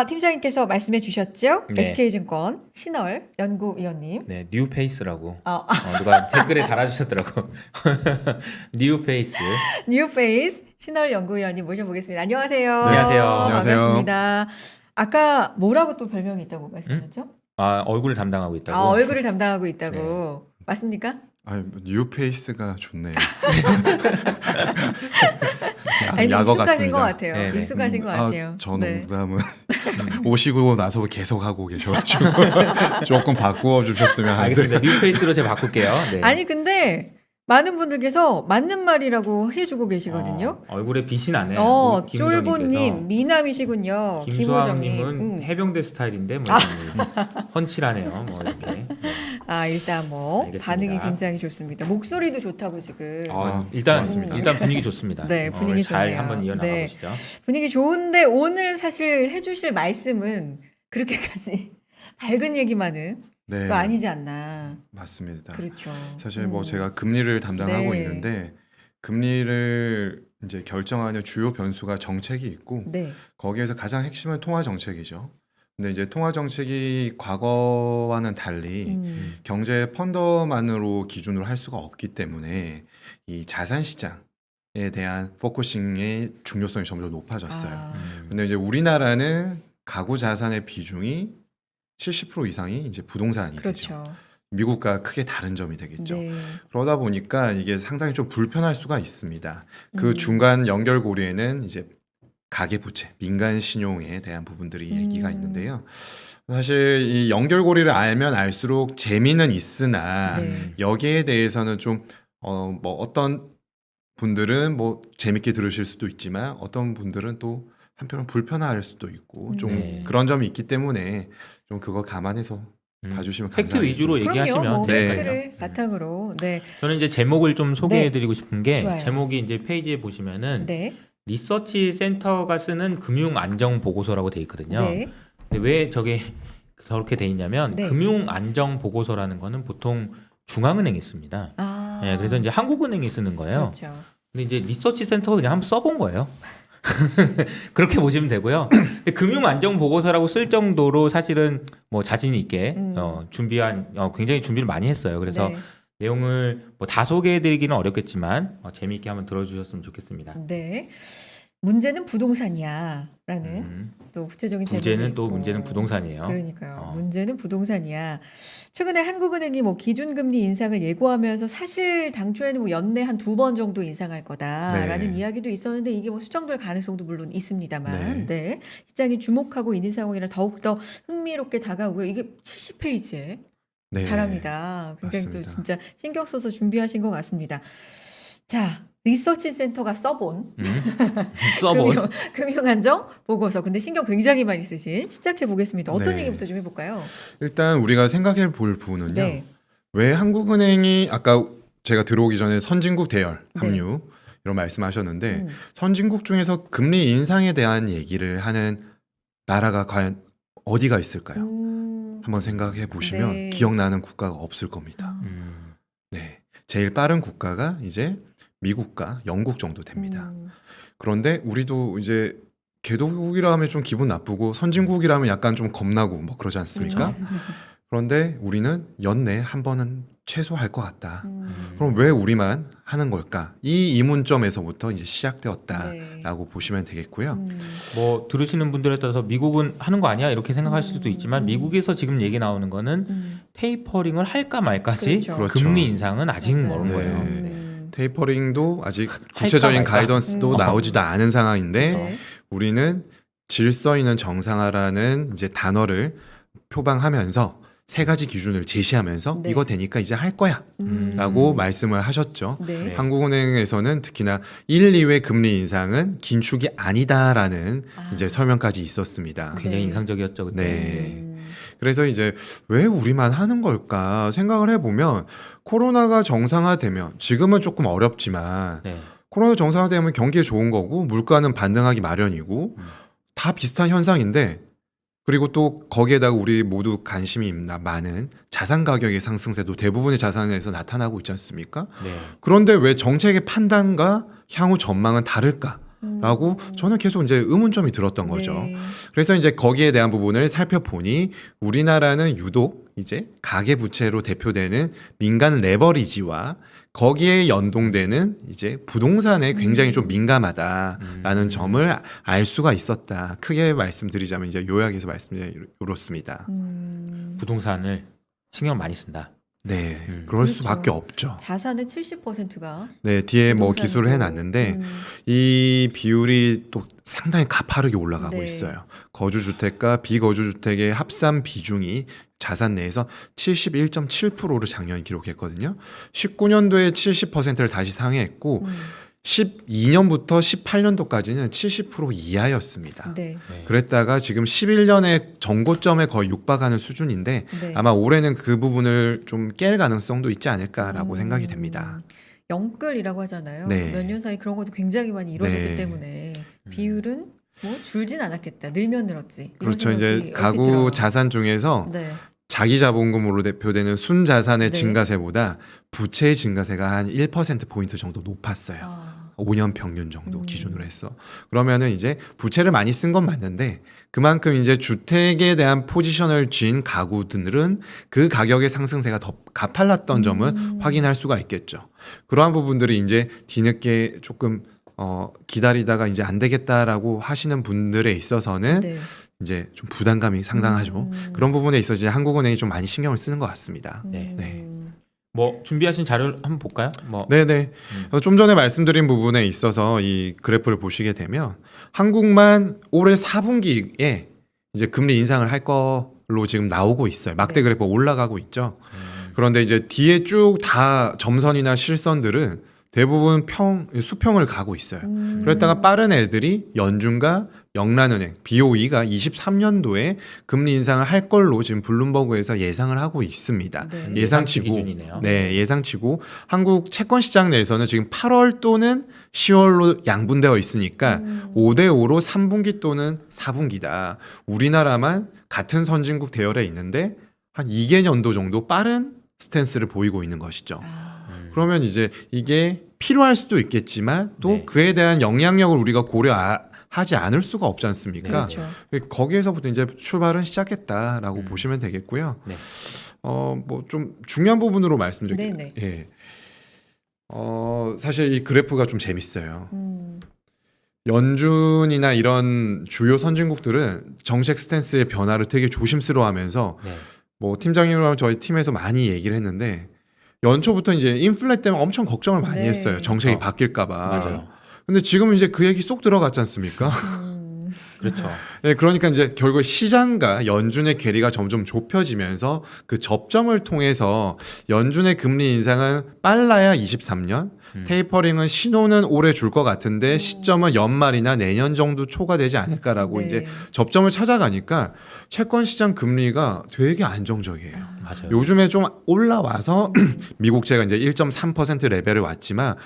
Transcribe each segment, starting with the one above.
팀장님께서 말씀해 주셨죠? 네. SK증권 신월 연구위원님. 네, 뉴페이스라고 어, 누가 댓글에 달아주셨더라고. 뉴페이스. 뉴페이스 신월 연구위원님 모셔보겠습니다. 안녕하세요. 안녕하세요. 안녕하세요. 반갑습니다. 아까 뭐라고 또 별명이 있다고 말씀하셨죠? 아, 얼굴을 담당하고 있다고. 얼굴을 담당하고 있다고. 맞습니까? 뉴페이스가 좋네요. 아니, 약어 익숙하신 같습니다. 것 같아요. 네, 네. 익숙하신 것 같아요. 저는 네. 농담은 오시고 나서 계속 하고 계셔가지고 조금 바꾸어 주셨으면 하는데. 알겠습니다. 뉴페이스로 제가 바꿀게요. 네. 아니 근데 많은 분들께서 맞는 말이라고 해주고 계시거든요. 얼굴에 빛이 나네요. 쫄보님, 미남이시군요. 김소아님은 해병대 스타일인데 뭐 훤칠하네요. 뭐 이렇게. 네. 일단 뭐 알겠습니다. 반응이 굉장히 좋습니다. 목소리도 좋다고 지금. 일단 고맙습니다. 분위기 좋습니다. 네, 분위기 잘 좋네요. 한번 이어나가 네. 보시죠. 분위기 좋은데 오늘 사실 해주실 말씀은 그렇게까지 밝은 얘기만은 네, 또 아니지 않나. 맞습니다. 그렇죠. 사실 뭐 제가 금리를 담당하고 네. 있는데 금리를 이제 결정하는 주요 변수가 정책이 있고 네. 거기에서 가장 핵심은 통화 정책이죠. 근데 이제 통화 정책이 과거와는 달리 경제 펀더만으로 기준으로 할 수가 없기 때문에 이 자산 시장에 대한 포커싱의 중요성이 점점 더 높아졌어요. 근데 이제 우리나라는 가구 자산의 비중이 70% 이상이 이제 부동산이 되죠. 그렇죠. 미국과 크게 다른 점이 되겠죠. 네. 그러다 보니까 이게 상당히 좀 불편할 수가 있습니다. 그 음. 중간 연결고리에는 이제 가계부채, 민간 신용에 대한 부분들이 얘기가 음. 있는데요. 사실 이 연결고리를 알면 알수록 재미는 있으나 네. 여기에 대해서는 좀 뭐 어떤 분들은 뭐 재밌게 들으실 수도 있지만 어떤 분들은 또 한편으로 불편할 수도 있고 좀 네. 그런 점이 있기 때문에 좀 그거 감안해서 봐주시면 팩트 감사하겠습니다. 위주로 그럼요. 얘기하시면 뭐 네. 팩트를 바탕으로. 네. 저는 이제 제목을 좀 소개해드리고 싶은 게 좋아요. 제목이 이제 페이지에 보시면은 네. 리서치 센터가 쓰는 금융 안정 보고서라고 돼 있거든요. 네. 근데 왜 저게 저렇게 돼 있냐면 네. 금융 안정 보고서라는 거는 보통 중앙은행이 씁니다. 네, 그래서 이제 한국은행이 쓰는 거예요. 그렇죠. 근데 이제 리서치 센터가 그냥 한번 써본 거예요. 그렇게 보시면 되고요. 근데 금융 안정 보고서라고 쓸 정도로 사실은 뭐 자신 있게 준비한 굉장히 준비를 많이 했어요. 그래서 네. 내용을 뭐 다 소개해드리기는 어렵겠지만 재미있게 한번 들어주셨으면 좋겠습니다. 네. 문제는 부동산이야라는 또 구체적인 부제는 제목이 또 있고. 문제는 부동산이에요. 그러니까요. 문제는 부동산이야. 최근에 한국은행이 뭐 기준금리 인상을 예고하면서 사실 당초에는 뭐 연내 한 2번 정도 인상할 거다라는 네. 이야기도 있었는데 이게 뭐 수정될 가능성도 물론 있습니다만, 네. 네. 시장이 주목하고 있는 상황이라 더욱더 흥미롭게 다가오고요. 이게 70페이지에 네. 달합니다. 굉장히 또 맞습니다. 진짜 신경 써서 준비하신 것 같습니다. 자, 리서치 센터가 써본 써본 금융안정 보고서. 근데 신경 굉장히 많이 쓰신 시작해 보겠습니다. 어떤 네. 얘기부터 좀 해볼까요? 일단 우리가 생각해 볼 부분은요. 네. 왜 한국은행이 아까 제가 들어오기 전에 선진국 대열 네. 합류 이런 말씀하셨는데 음. 선진국 중에서 금리 인상에 대한 얘기를 하는 나라가 과연 어디가 있을까요? 한번 생각해 보시면 네. 기억나는 국가가 없을 겁니다. 네, 제일 빠른 국가가 이제 미국과 영국 정도 됩니다. 그런데 우리도 이제 개도국이라 하면 좀 기분 나쁘고 선진국이라면 약간 좀 겁나고 뭐 그러지 않습니까? 그런데 우리는 연내 한 번은 최소 할 것 같다. 그럼 왜 우리만 하는 걸까? 이 이문점에서부터 이제 시작되었다라고 네. 보시면 되겠고요. 뭐 들으시는 분들에 따라서 미국은 하는 거 아니야 이렇게 생각하실 수도 있지만 미국에서 지금 얘기 나오는 거는 테이퍼링을 할까 말까지 그렇죠. 그렇죠. 금리 인상은 아직 맞아요. 멀은 거예요. 네. 테이퍼링도 아직 구체적인 할까 말까. 가이던스도 나오지도 않은 상황인데 네. 우리는 질서 있는 정상화라는 이제 단어를 표방하면서 세 가지 기준을 제시하면서 네. 이거 되니까 이제 할 거야 음. 라고 말씀을 하셨죠. 네. 네. 한국은행에서는 특히나 1, 2회 금리 인상은 긴축이 아니다라는 이제 설명까지 있었습니다. 굉장히 네. 인상적이었죠 그때. 네. 그래서 이제 왜 우리만 하는 걸까 생각을 해보면 코로나가 정상화되면 지금은 조금 어렵지만 네. 코로나 정상화되면 경기에 좋은 거고 물가는 반등하기 마련이고 다 비슷한 현상인데 그리고 또 거기에다가 우리 모두 관심이 많은 자산 가격의 상승세도 대부분의 자산에서 나타나고 있지 않습니까? 네. 그런데 왜 정책의 판단과 향후 전망은 다를까? 라고 저는 계속 이제 의문점이 들었던 거죠. 네. 그래서 이제 거기에 대한 부분을 살펴보니 우리나라는 유독 이제 가계부채로 대표되는 민간 레버리지와 거기에 연동되는 이제 부동산에 굉장히 좀 민감하다라는 점을 알 수가 있었다. 크게 말씀드리자면 이제 요약해서 말씀드리면 이렇습니다. 부동산을 신경 많이 쓴다. 네, 그럴 그렇죠. 수밖에 없죠. 자산의 70%가 네, 뒤에 뭐 기술을 해놨는데 이 비율이 또 상당히 가파르게 올라가고 네. 있어요. 거주주택과 비거주주택의 합산 비중이 자산 내에서 71.7%를 작년에 기록했거든요. 19년도에 70%를 다시 상회했고 12년부터 18년도까지는 70% 이하였습니다. 네. 네. 그랬다가 지금 11년에 정고점에 거의 육박하는 수준인데 네. 아마 올해는 그 부분을 좀 깰 가능성도 있지 않을까라고 생각이 됩니다. 영끌이라고 하잖아요. 네. 몇 년 사이 그런 것도 굉장히 많이 이루어졌기 네. 때문에 비율은 뭐 줄진 않았겠다. 늘면 늘었지. 이런 그렇죠. 이제 생각이 얼핏 가구 들어요. 자산 중에서 네. 자기 자본금으로 대표되는 순자산의 네. 증가세보다 부채의 증가세가 한 1%포인트 정도 높았어요. 아, 5년 평균 정도 기준으로 했어. 그러면은 이제 부채를 많이 쓴 건 맞는데 그만큼 이제 주택에 대한 포지션을 쥔 가구들은 그 가격의 상승세가 더 가팔랐던 점은 확인할 수가 있겠죠. 그러한 부분들이 이제 뒤늦게 조금 기다리다가 이제 안 되겠다라고 하시는 분들에 있어서는 네. 이제 좀 부담감이 상당하죠. 그런 부분에 있어서 이제 한국은행이 좀 많이 신경을 쓰는 것 같습니다. 네. 네. 뭐 준비하신 자료를 한번 볼까요? 뭐 네네. 좀 전에 말씀드린 부분에 있어서 이 그래프를 보시게 되면 한국만 올해 4분기에 이제 금리 인상을 할 걸로 지금 나오고 있어요. 막대 네. 그래프 올라가고 있죠. 그런데 이제 뒤에 쭉 다 점선이나 실선들은 대부분 수평을 가고 있어요. 그랬다가 빠른 애들이 연준과 영란은행, BOE가 23년도에 금리 인상을 할 걸로 지금 블룸버그에서 예상을 하고 있습니다. 네. 예상치 예상치고, 기준이네요. 네, 예상치고 한국 채권 시장 내에서는 지금 8월 또는 10월로 양분되어 있으니까 5대5로 3분기 또는 4분기다. 우리나라만 같은 선진국 대열에 있는데 한 2개년도 정도 빠른 스탠스를 보이고 있는 것이죠. 그러면 이제 이게 필요할 수도 있겠지만 또 네. 그에 대한 영향력을 우리가 고려하지 않을 수가 없지 않습니까? 네. 그렇죠. 거기에서부터 이제 출발은 시작했다라고 보시면 되겠고요. 네. 뭐 좀 중요한 부분으로 말씀드릴게요. 네네. 예. 사실 이 그래프가 좀 재밌어요. 연준이나 이런 주요 선진국들은 정책 스탠스의 변화를 되게 조심스러워하면서 네. 뭐 팀장님이랑 저희 팀에서 많이 얘기를 했는데 연초부터 이제 인플레 때문에 엄청 걱정을 많이 네. 했어요. 정책이 어, 바뀔까봐. 맞아요. 근데 지금은 이제 그 얘기 쏙 들어갔지 않습니까? 그렇죠. 네, 그러니까 이제 결국 시장과 연준의 괴리가 점점 좁혀지면서 그 접점을 통해서 연준의 금리 인상은 빨라야 23년, 테이퍼링은 신호는 올해 줄 것 같은데 시점은 연말이나 내년 정도 초가 되지 않을까라고 네. 이제 접점을 찾아가니까 채권 시장 금리가 되게 안정적이에요. 맞아요. 요즘에 좀 올라와서 미국채가 이제 1.3% 레벨에 왔지만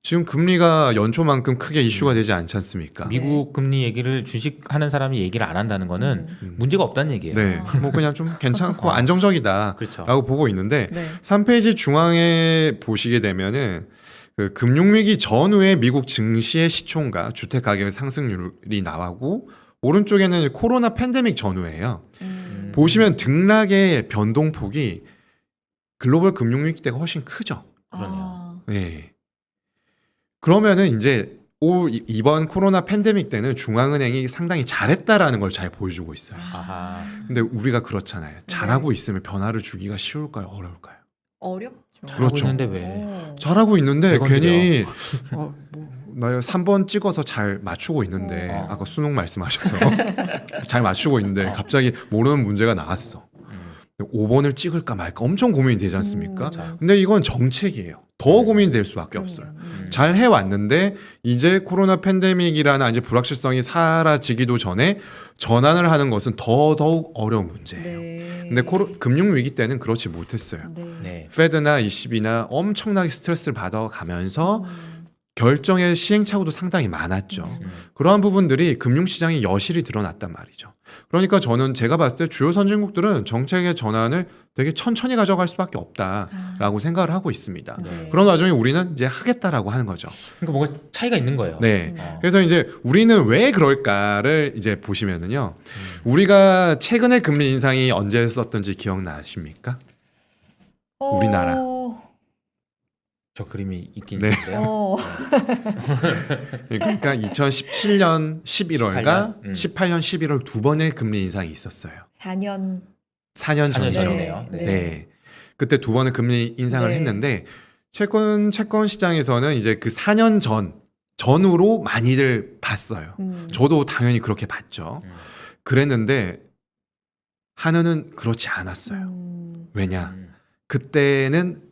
지금 금리가 연초만큼 크게 이슈가 되지 않지 않습니까? 미국 금리 얘기를 주식하는 사람이 얘기를 안 한다는 거는 문제가 없다는 얘기예요. 네, 뭐 그냥 좀 괜찮고 안정적이다라고 그렇죠. 보고 있는데 네. 3페이지 중앙에 보시게 되면은 그 금융위기 전후의 미국 증시의 시총과 주택 가격의 상승률이 나오고 오른쪽에는 코로나 팬데믹 전후예요. 보시면 등락의 변동폭이 글로벌 금융위기 때가 훨씬 크죠. 그러네요. 네. 그러면은 이제 이번 코로나 팬데믹 때는 중앙은행이 상당히 잘했다라는 걸 잘 보여주고 있어요. 아하. 근데 우리가 그렇잖아요. 잘하고 있으면 변화를 주기가 쉬울까요? 어려울까요? 어렵죠. 잘하고 그렇죠. 있는데 왜? 잘하고 있는데 100원 괜히 나 3번 찍어서 잘 맞추고 있는데 아까 수능 말씀하셔서 잘 맞추고 있는데 갑자기 모르는 문제가 나왔어. 5번을 찍을까 말까 엄청 고민이 되지 않습니까? 근데 이건 정책이에요. 더 고민이 될 수밖에 없어요. 잘 해왔는데 이제 코로나 팬데믹이라는 이제 불확실성이 사라지기도 전에 전환을 하는 것은 더더욱 어려운 문제예요. 네. 근데 금융위기 때는 그렇지 못했어요. 네. 네. 페드나 ECB나 엄청나게 스트레스를 받아가면서 결정의 시행착오도 상당히 많았죠. 그러한 부분들이 금융시장의 여실히 드러났단 말이죠. 그러니까 저는 제가 봤을 때 주요 선진국들은 정책의 전환을 되게 천천히 가져갈 수밖에 없다라고 생각을 하고 있습니다. 네. 그런 와중에 우리는 이제 하겠다라고 하는 거죠. 그러니까 뭔가 차이가 있는 거예요. 네. 어. 그래서 이제 우리는 왜 그럴까를 이제 보시면은요. 우리가 최근에 금리 인상이 언제 썼던지 기억나십니까? 우리나라. 저 그림이 있긴 네. 있는데요. 그러니까 2017년 11월과 18년? 18년 11월 두 번의 금리 인상이 있었어요. 4년 4년 4년 전이죠. 전이네요. 네. 네. 그때 두 번의 금리 인상을 네. 했는데 채권 시장에서는 이제 그 4년 전으로 많이들 봤어요. 저도 당연히 그렇게 봤죠. 그랬는데 한은은 그렇지 않았어요. 왜냐? 그때는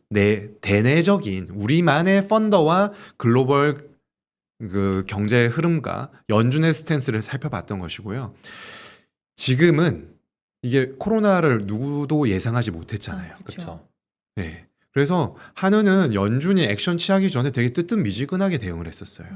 대내적인 우리만의 펀더와 글로벌 그 경제 흐름과 연준의 스탠스를 살펴봤던 것이고요. 지금은 이게 코로나를 누구도 예상하지 못했잖아요. 그렇죠. 네. 그래서 한은은 연준이 액션 취하기 전에 되게 뜨뜻미지근하게 대응을 했었어요.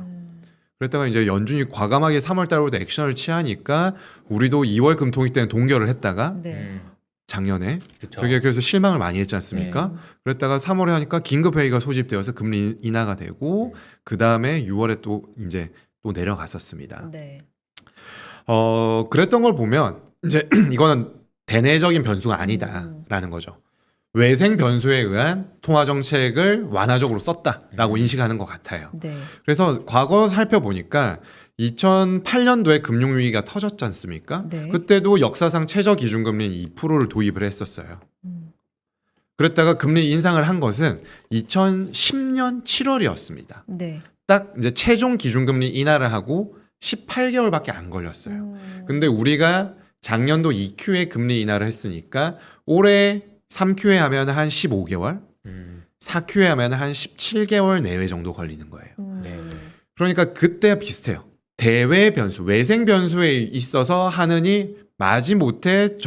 그랬다가 이제 연준이 과감하게 3월 달부터 액션을 취하니까 우리도 2월 금통위 때는 동결을 했다가 네. 작년에 그렇죠. 되게 그래서 실망을 많이 했지 않습니까? 그랬다가 3월에 하니까 긴급 회의가 소집되어서 금리 인하가 되고 그 다음에 6월에 또 이제 또 내려갔었습니다. 네. 그랬던 걸 보면 이제 이거는 대내적인 변수가 아니다라는 거죠. 외생 변수에 의한 통화 정책을 완화적으로 썼다라고 인식하는 것 같아요. 네. 그래서 과거 살펴보니까 2008년도에 금융위기가 터졌지 않습니까? 네. 그때도 역사상 최저 기준금리 2%를 도입을 했었어요. 그랬다가 금리 인상을 한 것은 2010년 7월이었습니다. 네. 딱 이제 최종 기준금리 인하를 하고 18개월밖에 안 걸렸어요. 근데 우리가 작년도 2QE 금리 인하를 했으니까 올해 3QE 하면 한 15개월, 4QE 하면 한 17개월 내외 정도 걸리는 거예요. 네. 그러니까 그때와 비슷해요. 대외 변수, 외생 변수에 있어서 하느니 마지못해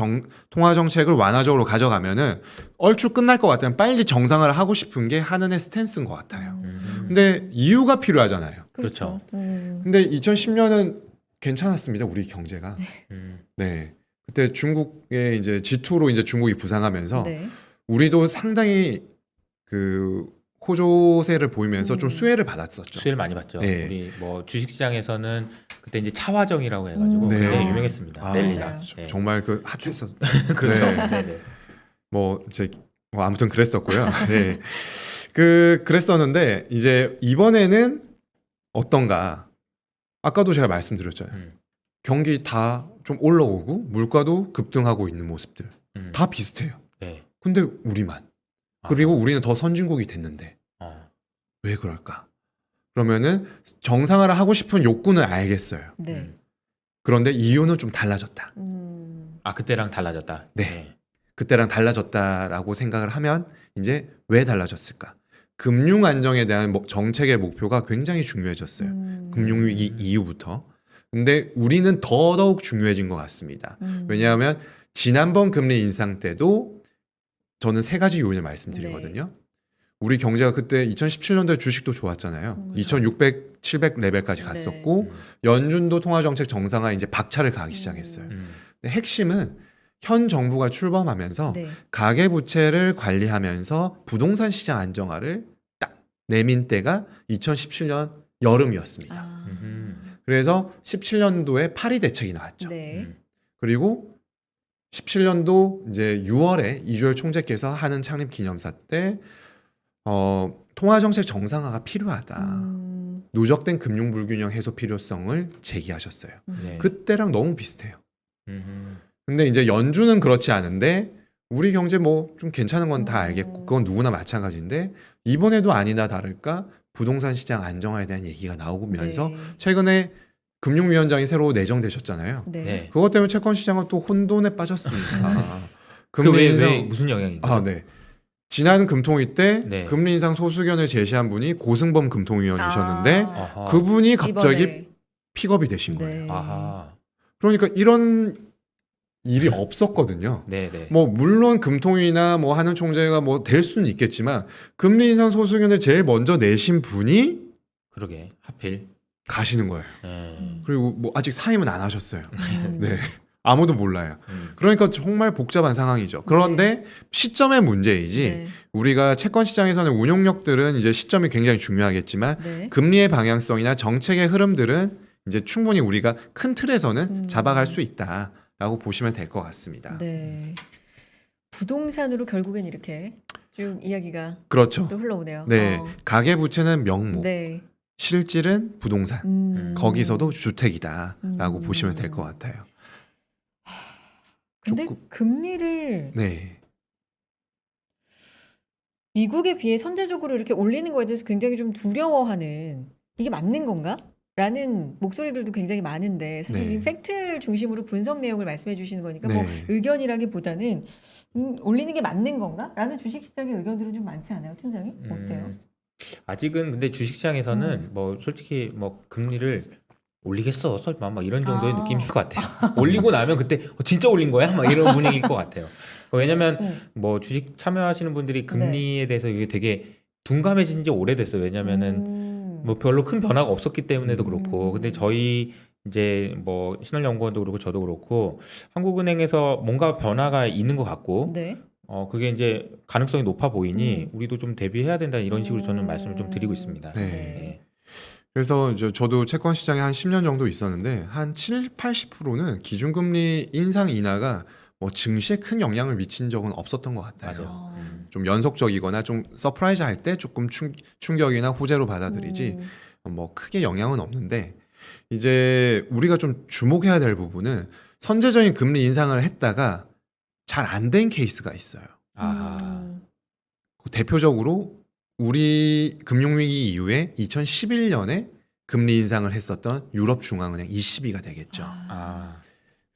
통화 정책을 완화적으로 가져가면은 얼추 끝날 것 같으면 빨리 정상화를 하고 싶은 게 한은의 스탠스인 것 같아요. 근데 이유가 필요하잖아요. 그렇죠. 근데 2010년은 괜찮았습니다. 우리 경제가. 네. 그때 중국의 이제 G2로 이제 중국이 부상하면서 네. 우리도 상당히 그 호조세를 보이면서 좀 수혜를 받았었죠. 수혜를 많이 받죠. 네. 우리 뭐 주식시장에서는 그때 이제 차화정이라고 해가지고 네. 굉장히 유명했습니다. 아, 랠리가. 맞아요. 네. 정말 그 핫했었. 그렇죠. 네. 네. 네. 뭐 아무튼 그랬었고요. 네. 그랬었는데 이제 이번에는 어떤가? 아까도 제가 말씀드렸잖아요. 경기 다 좀 올라오고 물가도 급등하고 있는 모습들 다 비슷해요. 네. 근데 우리만 그리고 우리는 더 선진국이 됐는데 왜 그럴까? 그러면은 정상화를 하고 싶은 욕구는 알겠어요. 네. 그런데 이유는 좀 달라졌다. 아 그때랑 달라졌다. 네. 그때랑 달라졌다라고 생각을 하면 이제 왜 달라졌을까? 금융 안정에 대한 정책의 목표가 굉장히 중요해졌어요. 금융위기 이후부터. 근데 우리는 더더욱 중요해진 것 같습니다. 왜냐하면 지난번 금리 인상 때도 저는 세 가지 요인을 말씀드리거든요. 우리 경제가 그때 2017년도에 주식도 좋았잖아요. 2,600, 700 레벨까지 갔었고 연준도 통화정책 정상화 이제 박차를 가기 시작했어요. 근데 핵심은 현 정부가 출범하면서 네. 가계부채를 관리하면서 부동산 시장 안정화를 딱 내민 때가 2017년 여름이었습니다. 그래서 17년도에 파리 대책이 나왔죠. 네. 그리고 17년도 이제 6월에 이주열 총재께서 하는 창립 기념사 때 통화정책 정상화가 필요하다. 누적된 금융 불균형 해소 필요성을 제기하셨어요. 네. 그때랑 너무 비슷해요. 근데 이제 연준은 그렇지 않은데 우리 경제 뭐 좀 괜찮은 건 다 알겠고 그건 누구나 마찬가지인데 이번에도 아니나 다를까 부동산 시장 안정화에 대한 얘기가 나오면서 네. 최근에 금융위원장이 새로 내정되셨잖아요. 네. 네. 그것 때문에 채권 시장은 또 혼돈에 빠졌습니다. 그왜 인상 무슨 영향인가요? 아, 네. 지난 금통위 때 네. 금리 인상 소수견을 제시한 분이 고승범 금통위원이셨는데 아하. 그분이 갑자기 이번에. 픽업이 되신 거예요. 네. 아하. 그러니까 이런 일이 없었거든요. 네네. 뭐 물론 금통위나 뭐 하는 총재가 뭐 될 수는 있겠지만 금리 인상 소수견을 제일 먼저 내신 분이 그러게 하필. 가시는 거예요. 예. 그리고 뭐 아직 사임은 안 하셨어요. 음. 네. 아무도 몰라요. 그러니까 정말 복잡한 상황이죠. 그런데 시점의 문제이지 네. 우리가 채권 시장에서는 운용력들은 이제 시점이 굉장히 중요하겠지만 네. 금리의 방향성이나 정책의 흐름들은 이제 충분히 우리가 큰 틀에서는 잡아갈 수 있다라고 보시면 될 것 같습니다. 네. 부동산으로 결국엔 이렇게 쭉 이야기가 그렇죠. 또 흘러오네요. 네. 가계 부채는 명목, 네. 실질은 부동산. 거기서도 주택이다라고 음. 보시면 될 것 같아요. 근데 조금- 금리를 네. 미국에 비해 선제적으로 이렇게 올리는 거에 대해서 굉장히 좀 두려워하는 이게 맞는 건가? 라는 목소리들도 굉장히 많은데 사실 네. 지금 팩트를 중심으로 분석 내용을 말씀해 주시는 거니까 뭐 네. 의견이라기보다는 올리는 게 맞는 건가? 라는 주식시장의 의견들은 좀 많지 않아요, 팀장님? 어때요? 아직은 근데 주식시장에서는 뭐 솔직히 뭐 금리를 올리겠어 설마 막 이런 정도의 아. 느낌일 것 같아요. 올리고 나면 그때 진짜 올린 거야? 막 이런 분위기일 것 같아요. 왜냐면 뭐 주식 참여하시는 분들이 금리에 대해서 이게 되게 둔감해진 지 오래됐어요. 왜냐면은 뭐 별로 큰 변화가 없었기 때문에도 그렇고. 근데 저희 이제 뭐 신한연구원도 그렇고 저도 그렇고 한국은행에서 뭔가 변화가 있는 것 같고 네. 그게 이제 가능성이 높아 보이니 우리도 좀 대비해야 된다 이런 식으로 저는 말씀을 좀 드리고 있습니다. 네. 그래서 저도 채권 시장에 한 10년 정도 있었는데 한 80%는 기준금리 인상 인하가 뭐 증시에 큰 영향을 미친 적은 없었던 것 같아요. 맞아요. 좀 연속적이거나 좀 서프라이즈 할 때 조금 충격이나 호재로 받아들이지 뭐 크게 영향은 없는데 이제 우리가 좀 주목해야 될 부분은 선제적인 금리 인상을 했다가 잘 안 된 케이스가 있어요. 아, 대표적으로 우리 금융위기 이후에 2011년에 금리 인상을 했었던 유럽 중앙은행 ECB가 되겠죠. 아,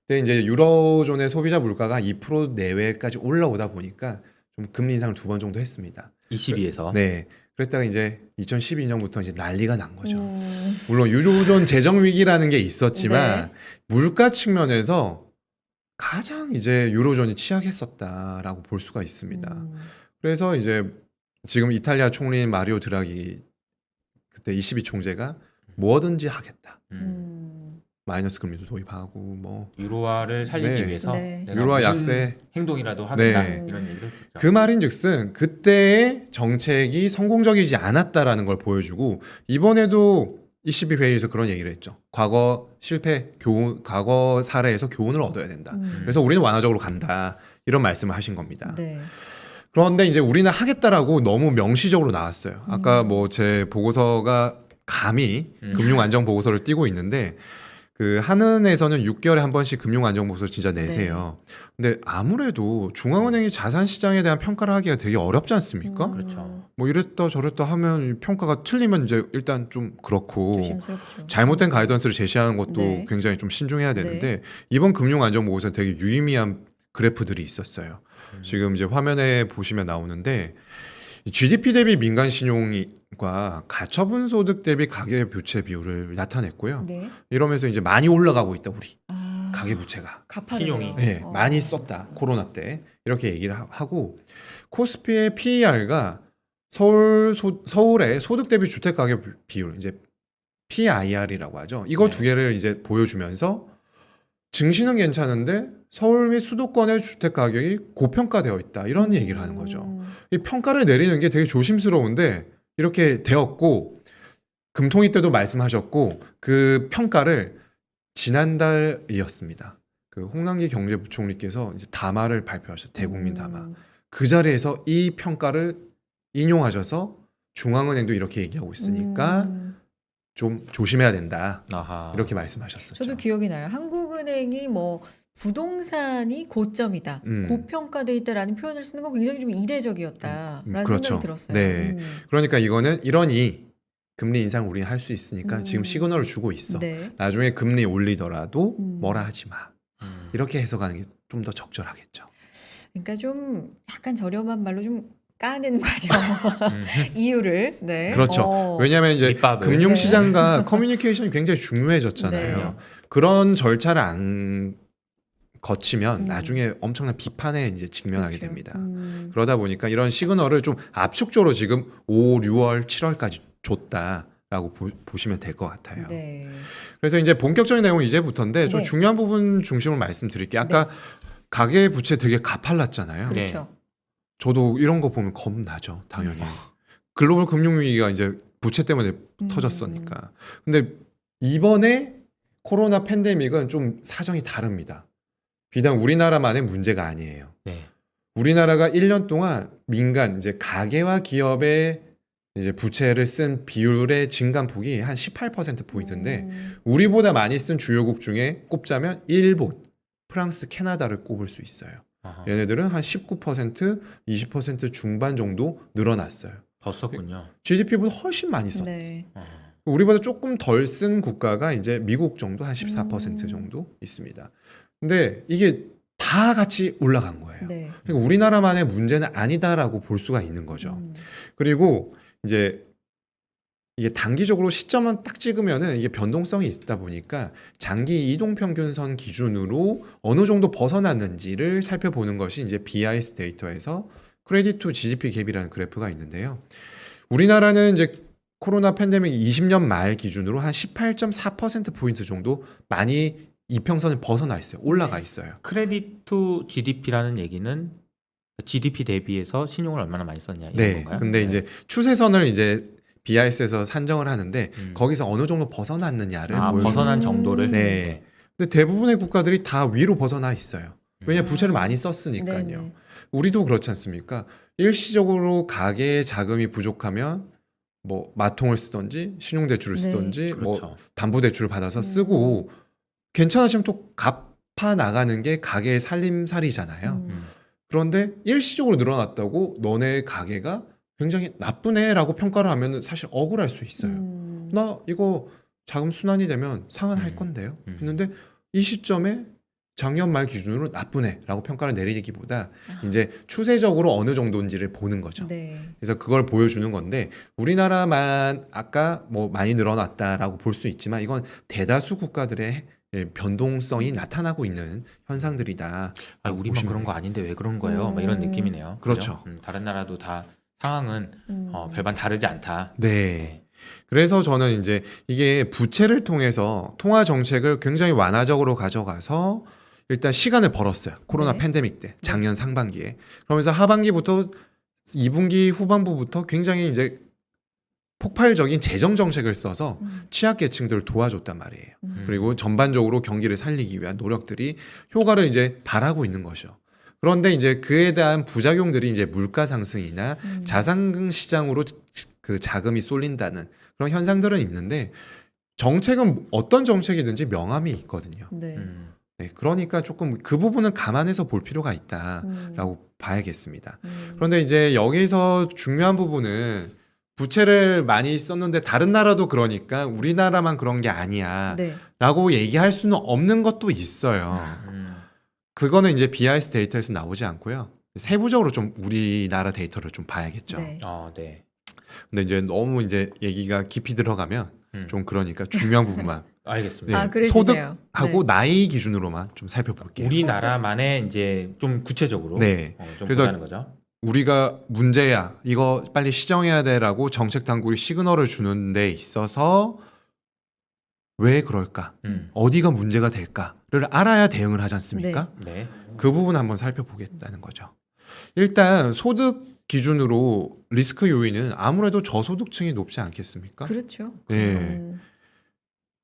근데 이제 유로존의 소비자 물가가 2% 내외까지 올라오다 보니까 좀 금리 인상을 2번 정도 했습니다. 22에서. 네. 그랬다가 이제 2012년부터 이제 난리가 난 거죠. 음. 물론 유로존 재정 위기라는 게 있었지만 물가 측면에서 가장 이제 유로존이 취약했었다라고 볼 수가 있습니다. 그래서 이제 지금 이탈리아 총리인 마리오 드라기 그때 ECB 총재가 뭐든지 하겠다. 마이너스 금리도 도입하고 뭐 유로화를 살리기 네. 위해서 네. 내가 유로화 무슨 약세 행동이라도 하겠다 네. 이런 얘기를 했었죠. 그 말인즉슨 그때의 정책이 성공적이지 않았다라는 걸 보여주고 이번에도 ECB 회의에서 그런 얘기를 했죠. 과거 실패 과거 사례에서 교훈을 얻어야 된다. 그래서 우리는 완화적으로 간다. 이런 말씀을 하신 겁니다. 네. 그런데 이제 우리는 하겠다라고 너무 명시적으로 나왔어요. 아까 뭐 제 보고서가 감히 금융안정보고서를 띄고 있는데 그 한은에서는 6개월에 한 번씩 금융안정보고서를 진짜 내세요. 근데 아무래도 중앙은행이 자산시장에 대한 평가를 하기가 되게 어렵지 않습니까? 그렇죠. 뭐 이랬다 저랬다 하면 평가가 틀리면 이제 일단 좀 그렇고 조심스럽죠. 잘못된 가이던스를 제시하는 것도 네. 굉장히 좀 신중해야 되는데 이번 금융안정보고서는 되게 유의미한 그래프들이 있었어요. 지금 이제 화면에 보시면 나오는데 GDP 대비 민간 신용과 가처분 소득 대비 가계 부채 비율을 나타냈고요. 네. 이러면서 이제 많이 올라가고 있다 우리 아, 가계 부채가 갚아내요. 신용이. 네, 많이 썼다 코로나 때 이렇게 얘기를 하고 코스피의 PER가 서울의 소득 대비 주택 가격 비율 이제 PIR이라고 하죠. 이거 네. 두 개를 이제 보여주면서 증시는 괜찮은데 서울 및 수도권의 주택 가격이 고평가되어 있다 이런 얘기를 하는 거죠. 이 평가를 내리는 게 되게 조심스러운데 이렇게 되었고 금통위 때도 말씀하셨고 그 평가를 지난달이었습니다. 그 홍남기 경제부총리께서 이제 담화를 발표하셨어요. 대국민 담화. 그 자리에서 이 평가를 인용하셔서 중앙은행도 이렇게 얘기하고 있으니까 좀 조심해야 된다. 아하. 이렇게 말씀하셨었죠. 저도 기억이 나요. 한국은행이 뭐 부동산이 고점이다, 고평가돼 있다라는 표현을 쓰는 건 굉장히 좀 이례적이었다라는 그렇죠. 생각이 들었어요. 네. 그러니까 이거는 이러니 금리 인상 우리는 할 수 있으니까 지금 시그널을 주고 있어. 네. 나중에 금리 올리더라도 뭐라 하지 마. 음. 이렇게 해석하는 게 좀 더 적절하겠죠. 그러니까 좀 약간 저렴한 말로 좀 까는 과정 음. 이유를 네. 그렇죠. 왜냐하면 이제 밑밥을. 금융시장과 커뮤니케이션이 굉장히 중요해졌잖아요. 네. 그런 절차를 안 거치면 음. 나중에 엄청난 비판에 이제 직면하게 그렇죠. 됩니다. 그러다 보니까 이런 시그널을 좀 압축적으로 지금 5, 6월, 7월까지 줬다. 라고 보시면 될 것 같아요. 네. 그래서 이제 본격적인 내용은 이제부터인데 좀 네. 중요한 부분 중심으로 말씀드릴게요. 아까 가계 부채 되게 가팔랐잖아요. 그렇죠. 저도 이런 거 보면 겁나죠, 당연히. 글로벌 금융위기가 이제 부채 때문에 터졌으니까. 근데 이번에 코로나 팬데믹은 좀 사정이 다릅니다. 비단 우리나라만의 문제가 아니에요. 네. 우리나라가 1년 동안 민간 이제 가계와 기업의 이제 부채를 쓴 비율의 증감폭이 한 18% 포인트인데 우리보다 많이 쓴 주요국 중에 꼽자면 일본, 프랑스, 캐나다를 꼽을 수 있어요. 아하. 얘네들은 한 19%, 20% 중반 정도 늘어났어요. 더 썼군요. GDP보다 훨씬 많이 썼어요. 네. 우리보다 조금 덜 쓴 국가가 이제 미국 정도 한 14% 정도 있습니다. 근데 이게 다 같이 올라간 거예요. 네. 그러니까 우리나라만의 문제는 아니다라고 볼 수가 있는 거죠. 그리고 이제 이게 단기적으로 시점만 딱 찍으면은 이게 변동성이 있다 보니까 장기 이동평균선 기준으로 어느 정도 벗어났는지를 살펴보는 것이 이제 BIS 데이터에서 크레딧 투 GDP 갭이라는 그래프가 있는데요. 우리나라는 이제 코로나 팬데믹 20년 말 기준으로 한 18.4% 포인트 정도 많이 이평선을 벗어나 있어요. 올라가 네. 있어요. 크레딧 투 GDP라는 얘기는 GDP 대비해서 신용을 얼마나 많이 썼냐 이런 네. 건가요? 근데 네. 이제 추세선을 이제 BIS에서 산정을 하는데 음. 거기서 어느 정도 벗어났느냐를 보여주는 벗어난 정도를. 네. 근데 대부분의 국가들이 다 위로 벗어나 있어요. 왜냐 부채를 많이 썼으니까요. 네네. 우리도 그렇지 않습니까? 일시적으로 가계의 자금이 부족하면 뭐 마통을 쓰든지 신용대출을 네. 쓰든지 뭐 그렇죠. 담보대출을 받아서 쓰고 괜찮아지면 또 갚아 나가는 게 가계의 살림살이잖아요. 그런데 일시적으로 늘어났다고 너네 가게가 굉장히 나쁘네라고 평가를 하면 사실 억울할 수 있어요. 나 이거 자금 순환이 되면 상환할 건데요. 했는데 이 시점에 작년 말 기준으로 나쁘네라고 평가를 내리기보다 이제 추세적으로 어느 정도인지를 보는 거죠. 네. 그래서 그걸 보여주는 건데 우리나라만 아까 뭐 많이 늘어났다라고 볼 수 있지만 이건 대다수 국가들의 변동성이 나타나고 있는 현상들이다. 아, 우리만 그런 거 아닌데 왜 그런 거예요? 막 이런 느낌이네요. 그렇죠. 그죠? 다른 나라도 다 상황은 별반 다르지 않다. 네. 그래서 저는 이제 이게 부채를 통해서 통화 정책을 굉장히 완화적으로 가져가서 일단 시간을 벌었어요. 코로나 네. 팬데믹 때 작년 상반기에. 그러면서 하반기부터 2분기 후반부부터 굉장히 이제 폭발적인 재정 정책을 써서 취약계층들을 도와줬단 말이에요. 그리고 전반적으로 경기를 살리기 위한 노력들이 효과를 이제 발하고 있는 거죠. 그런데 이제 그에 대한 부작용들이 이제 물가 상승이나 자산 시장으로 그 자금이 쏠린다는 그런 현상들은 있는데 정책은 어떤 정책이든지 명암이 있거든요. 네. 네, 그러니까 조금 그 부분은 감안해서 볼 필요가 있다라고 봐야겠습니다. 그런데 이제 여기서 중요한 부분은 부채를 많이 썼는데 다른 나라도 그러니까 우리나라만 그런 게 아니야 네. 라고 얘기할 수는 없는 것도 있어요. 그거는 이제 BIS 데이터에서 나오지 않고요. 세부적으로 좀 우리나라 데이터를 좀 봐야겠죠. 네. 네. 근데 이제 너무 이제 얘기가 깊이 들어가면 좀 그러니까 중요한 부분만 알겠습니다. 아, 그래 소득하고 주세요. 나이 기준으로만 좀 살펴볼게요. 우리나라만의 이제 좀 구체적으로 네. 좀 그래서 보자는 거죠. 우리가 문제야 이거 빨리 시정해야 돼라고 정책 당국이 시그널을 주는 데 있어서 왜 그럴까? 어디가 문제가 될까를 알아야 대응을 하지 않습니까? 네. 그 부분 한번 살펴보겠다는 거죠. 일단 소득 기준으로 리스크 요인은 아무래도 저소득층이 높지 않겠습니까? 그렇죠. 네.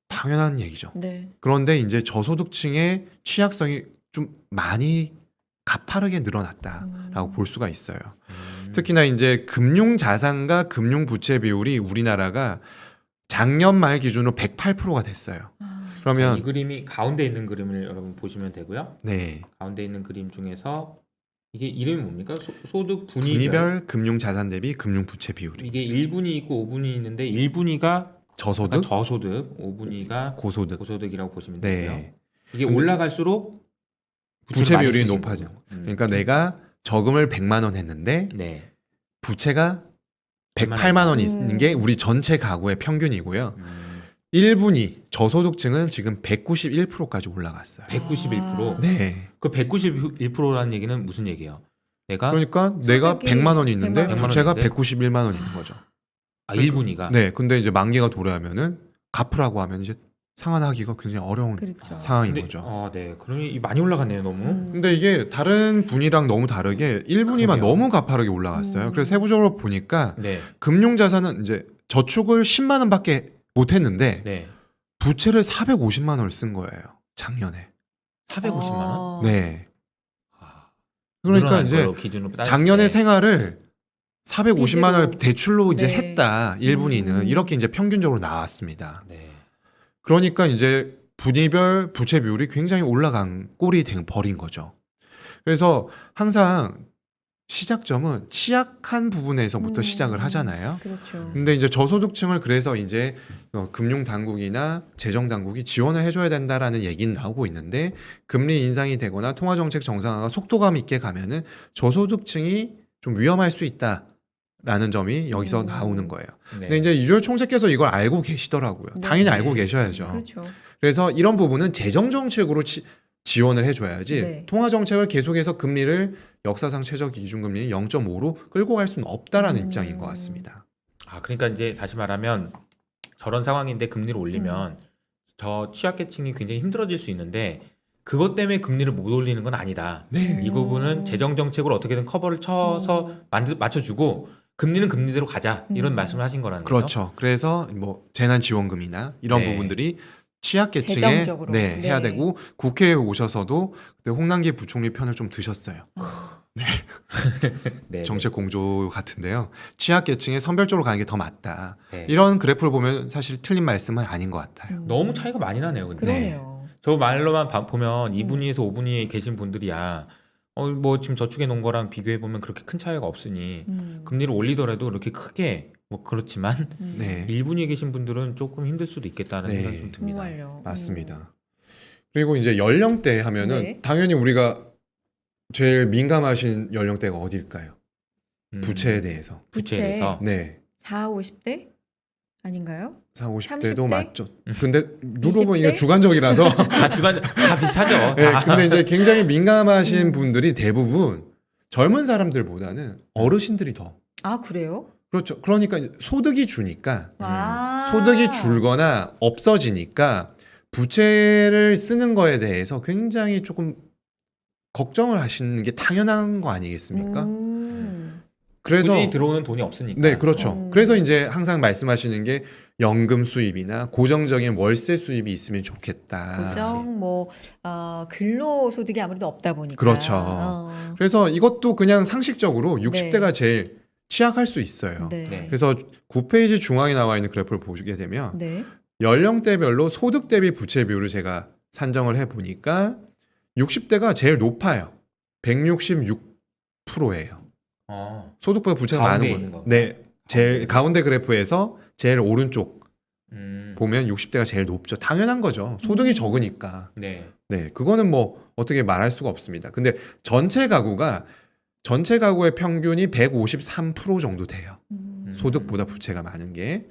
당연한 얘기죠. 네. 그런데 이제 저소득층의 취약성이 좀 많이 가파르게 늘어났다라고 볼 수가 있어요. 특히나 이제 금융 자산과 금융 부채 비율이 우리나라가 작년 말 기준으로 108%가 됐어요. 그러면 이 그림이 가운데 있는 그림을 여러분 보시면 되고요. 네. 가운데 있는 그림 중에서 이게 이름이 뭡니까? 소득 분위별. 분위별 금융 자산 대비 금융 부채 비율이 이게 1분위 있고 5분위 있는데 1분위가 저소득, 저소득, 5분위가 고소득. 고소득이라고 보시면 되고요. 네. 이게 올라갈수록 부채 많이 비율이 쓰시는 높아져. 거고. 그러니까 내가 저금을 100만 원 했는데 네. 부채가 108만 원 있는 게 우리 전체 가구의 평균이고요. 1분위 저소득층은 지금 191%까지 올라갔어요. 191%. 네. 그 191%라는 얘기는 무슨 얘기예요? 내가 그러니까 내가 소득이 100만 원이 있는데 100만 원 부채가 있는데? 191만 원 있는 거죠. 아, 1분위가. 네, 근데 이제 만기가 도래하면은 갚으라고 하면 이제 상환하기가 굉장히 어려운 그렇죠. 상황인 근데, 거죠. 아, 네. 그러면 많이 올라갔네요, 너무. 근데 이게 다른 분이랑 너무 다르게 1분위만 그러게요. 너무 가파르게 올라갔어요. 그래서 세부적으로 보니까 네. 금융자산은 이제 저축을 10만 원밖에 못 했는데 네. 부채를 450만 원을 쓴 거예요. 작년에. 450만 원? 어. 네. 아, 그러니까 늘어난 이제 걸로 기준으로 따졌을 작년에 때. 생활을 450만 원을 빚으로. 대출로 이제 네. 했다. 1분위는 음. 이렇게 이제 평균적으로 나왔습니다. 네. 그러니까 이제 분위별 부채 비율이 굉장히 올라간 꼴이 버린 거죠. 그래서 항상 시작점은 취약한 부분에서부터 시작을 하잖아요. 그렇죠. 근데 이제 저소득층을 그래서 이제 금융 당국이나 재정 당국이 지원을 해줘야 된다라는 얘기는 나오고 있는데 금리 인상이 되거나 통화 정책 정상화가 속도감 있게 가면은 저소득층이 좀 위험할 수 있다라는 점이 여기서 나오는 거예요. 네. 근데 이제 유열 총재께서 이걸 알고 계시더라고요. 네. 당연히 알고 계셔야죠. 그렇죠. 그래서 이런 부분은 재정 정책으로 지원을 해줘야지 네. 통화 정책을 계속해서 금리를 역사상 최저 기준금리 0.5로 끌고 갈 수는 없다라는 입장인 것 같습니다. 아, 그러니까 이제 다시 말하면 저런 상황인데 금리를 올리면 저 취약계층이 굉장히 힘들어질 수 있는데 그것 때문에 금리를 못 올리는 건 아니다. 네. 이 부분은 재정 정책으로 어떻게든 커버를 쳐서 맞춰주고 금리는 금리대로 가자 이런 말씀을 하신 거라는 거죠. 그렇죠. 그래서 뭐 재난지원금이나 이런 네. 부분들이 취약계층에 재정적으로. 네, 네. 해야 되고 국회에 오셔서도 그때 홍남기 부총리 편을 좀 드셨어요. 네, 정책 공조 같은데요. 취약계층에 선별적으로 가는 게 더 맞다. 네. 이런 그래프를 보면 사실 틀린 말씀은 아닌 것 같아요. 너무 차이가 많이 나네요. 근데 그러네요. 저 말로만 보면 2분위에서 5분위에 계신 분들이야. 뭐 지금 저축해 놓은 거랑 비교해 보면 그렇게 큰 차이가 없으니 금리를 올리더라도 이렇게 크게 뭐 그렇지만 네. 1분위에 계신 분들은 조금 힘들 수도 있겠다는 네. 생각이 좀 듭니다. 정말요. 맞습니다. 그리고 이제 연령대 하면은 네. 당연히 우리가 제일 민감하신 연령대가 어딜까요? 부채에 대해서. 부채에서 네. 4, 50대 아닌가요? 40, 30대? 50대도 맞죠. 근데 누구 보면 20대? 이거 주관적이라서. 다 주관 다 비슷하죠. 네, 다. 근데 이제 굉장히 민감하신 분들이 대부분 젊은 사람들보다는 어르신들이 더. 아, 그래요? 그렇죠. 그러니까 이제 소득이 주니까 아. 소득이 줄거나 없어지니까 부채를 쓰는 거에 대해서 굉장히 조금 걱정을 하시는 게 당연한 거 아니겠습니까? 그래서 굳이 들어오는 돈이 없으니까. 네, 그렇죠. 그래서 이제 항상 말씀하시는 게 연금 수입이나 고정적인 월세 수입이 있으면 좋겠다. 고정 근로 소득이 아무래도 없다 보니까. 그렇죠. 그래서 이것도 그냥 상식적으로 60대가 제일 취약할 수 있어요. 네. 네. 그래서 9페이지 중앙에 나와 있는 그래프를 보게 되면 네. 연령대별로 소득 대비 부채 비율을 제가 산정을 해 보니까 60대가 제일 높아요. 166%예요. 소득보다 부채가 가운데 많은 있는 거예요. 건가요? 네. 제일 가운데 그래프에서 제일 오른쪽 음. 보면 60대가 제일 높죠. 당연한 거죠. 소득이 적으니까. 네. 네. 그거는 뭐 어떻게 말할 수가 없습니다. 근데 전체 가구의 평균이 153% 정도 돼요. 소득보다 부채가 많은 게.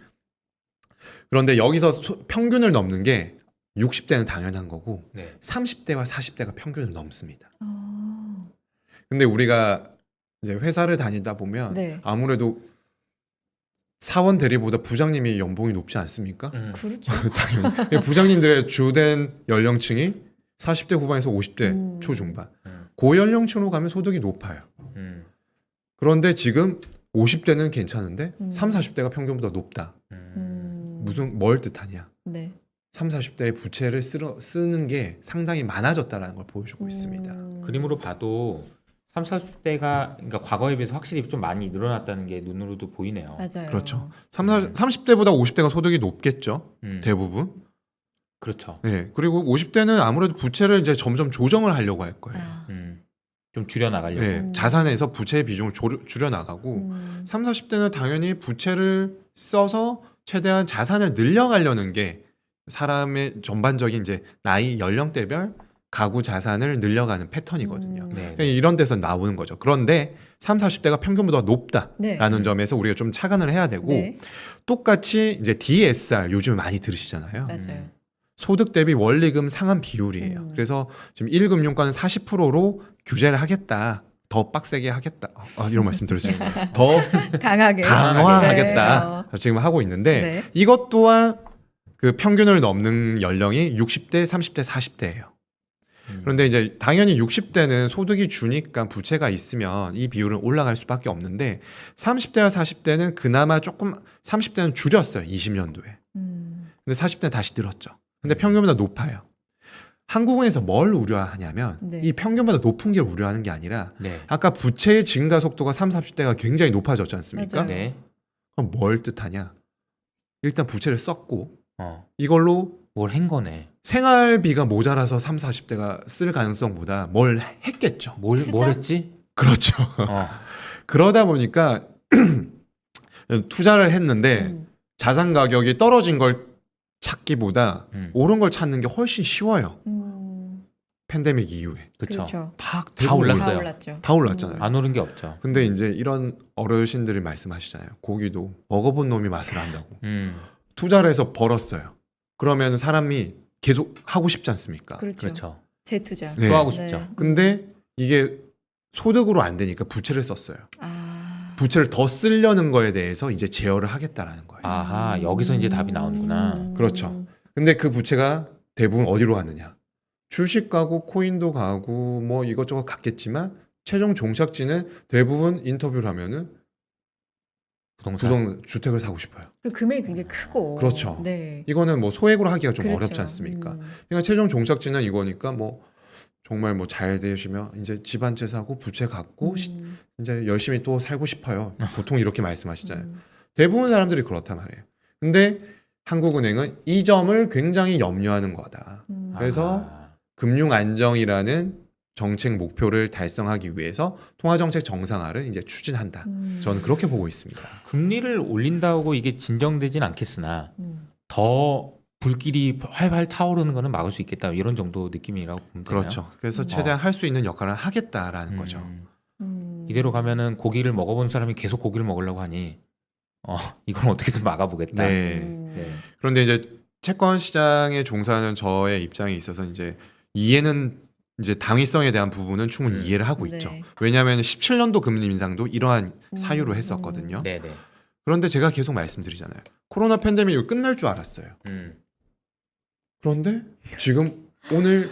그런데 여기서 평균을 넘는 게 60대는 당연한 거고 네. 30대와 40대가 평균을 넘습니다. 근데 우리가 이제 회사를 다니다 보면 네. 아무래도 사원 대리보다 부장님이 연봉이 높지 않습니까? 그렇죠. 당연히. 부장님들의 주된 연령층이 40대 후반에서 50대 초중반. 고연령층으로 가면 소득이 높아요. 그런데 지금 50대는 괜찮은데 30, 40대가 평균보다 높다. 무슨 뭘 뜻하냐? 네. 30, 40대의 부채를 쓰는 게 상당히 많아졌다는 걸 보여주고 있습니다. 그림으로 봐도 30, 40대가 그러니까 과거에 비해서 확실히 좀 많이 늘어났다는 게 눈으로도 보이네요. 맞아요. 그렇죠. 30대보다 50대가 소득이 높겠죠. 대부분. 그렇죠. 네. 그리고 50대는 아무래도 부채를 이제 점점 조정을 하려고 할 거예요. 좀 줄여 나가려고. 네. 자산에서 부채의 비중을 줄여 나가고 30, 40대는 당연히 부채를 써서 최대한 자산을 늘려가려는 게 사람의 전반적인 이제 나이 연령대별 가구 자산을 늘려가는 패턴이거든요. 네. 이런 데서 나오는 거죠. 그런데 30, 40대가 평균보다 높다라는 네. 점에서 우리가 좀 착안을 해야 되고 네. 똑같이 이제 DSR 요즘 많이 들으시잖아요. 맞아요. 소득 대비 원리금 상환 비율이에요. 그래서 지금 1금융가는 40%로 규제를 하겠다. 더 빡세게 하겠다. 이런 말씀 들으세요. 더 강하게. 강화하겠다. 네. 지금 하고 있는데 네. 이것 또한 그 평균을 넘는 연령이 60대, 30대, 40대예요. 그런데 이제 당연히 60대는 소득이 주니까 부채가 있으면 이 비율은 올라갈 수밖에 없는데 30대와 40대는 그나마 조금 30대는 줄였어요. 20년도에. 근데 40대는 다시 늘었죠. 근데 평균보다 높아요. 한국은행에서 뭘 우려하냐면 네. 이 평균보다 높은 게 우려하는 게 아니라 네. 아까 부채의 증가 속도가 30, 40대가 굉장히 높아졌지 않습니까? 맞아요. 네. 그럼 뭘 뜻하냐? 일단 부채를 썼고 이걸로 뭘 한 거네. 생활비가 모자라서 30, 40대가 쓸 가능성보다 뭘 했겠죠. 뭘 투자? 했지? 그렇죠. 그러다 보니까 투자를 했는데 자산 가격이 떨어진 걸 찾기보다 오른 걸 찾는 게 훨씬 쉬워요. 팬데믹 이후에 그렇죠. 그렇죠. 다 다 올랐어요. 다 올랐죠. 다 올랐잖아요. 안 오른 게 없죠. 근데 이제 이런 어르신들이 말씀하시잖아요. 고기도 먹어본 놈이 맛을 안다고. 투자를 해서 벌었어요. 그러면 사람이 계속 하고 싶지 않습니까? 그렇죠. 그렇죠. 재투자. 네. 또 하고 싶죠. 근데 이게 소득으로 안 되니까 부채를 썼어요. 아. 부채를 더 쓰려는 거에 대해서 이제 제어를 하겠다라는 거예요. 아하, 여기서 이제 답이 나오는구나. 그렇죠. 근데 그 부채가 대부분 어디로 가느냐? 주식 가고 코인도 가고 뭐 이것저것 갔겠지만 최종 종착지는 대부분 인터뷰를 하면은 부동 주택을 사고 싶어요. 그 금액이 굉장히 크고. 그렇죠. 네. 이거는 뭐 소액으로 하기가 좀 그렇죠. 어렵지 않습니까? 그러니까 최종 종착지는 이거니까 뭐 정말 뭐 잘 되시면 이제 집 한 채 사고 부채 갚고 이제 열심히 또 살고 싶어요. 보통 이렇게 말씀하시잖아요. 대부분 사람들이 그렇단 말이에요. 근데 한국은행은 이 점을 굉장히 염려하는 거다. 그래서 금융 안정이라는 정책 목표를 달성하기 위해서 통화정책 정상화를 이제 추진한다. 저는 그렇게 보고 있습니다. 금리를 올린다고 이게 진정되진 않겠으나 더 불길이 활활 타오르는 거는 막을 수 있겠다 이런 정도 느낌이라고 보면 되나요? 그렇죠. 그래서 최대한 할 수 있는 역할을 하겠다라는 거죠. 이대로 가면은 고기를 먹어본 사람이 계속 고기를 먹으려고 하니 이건 어떻게든 막아보겠다. 네. 그런데 이제 채권 시장에 종사하는 저의 입장에 있어서 이제 이해는 이제 당위성에 대한 부분은 충분히 이해를 하고 있죠. 왜냐하면 17년도 금리 인상도 이러한 사유로 했었거든요. 네네. 그런데 제가 계속 말씀드리잖아요. 코로나 팬데믹이 끝날 줄 알았어요. 그런데 지금 오늘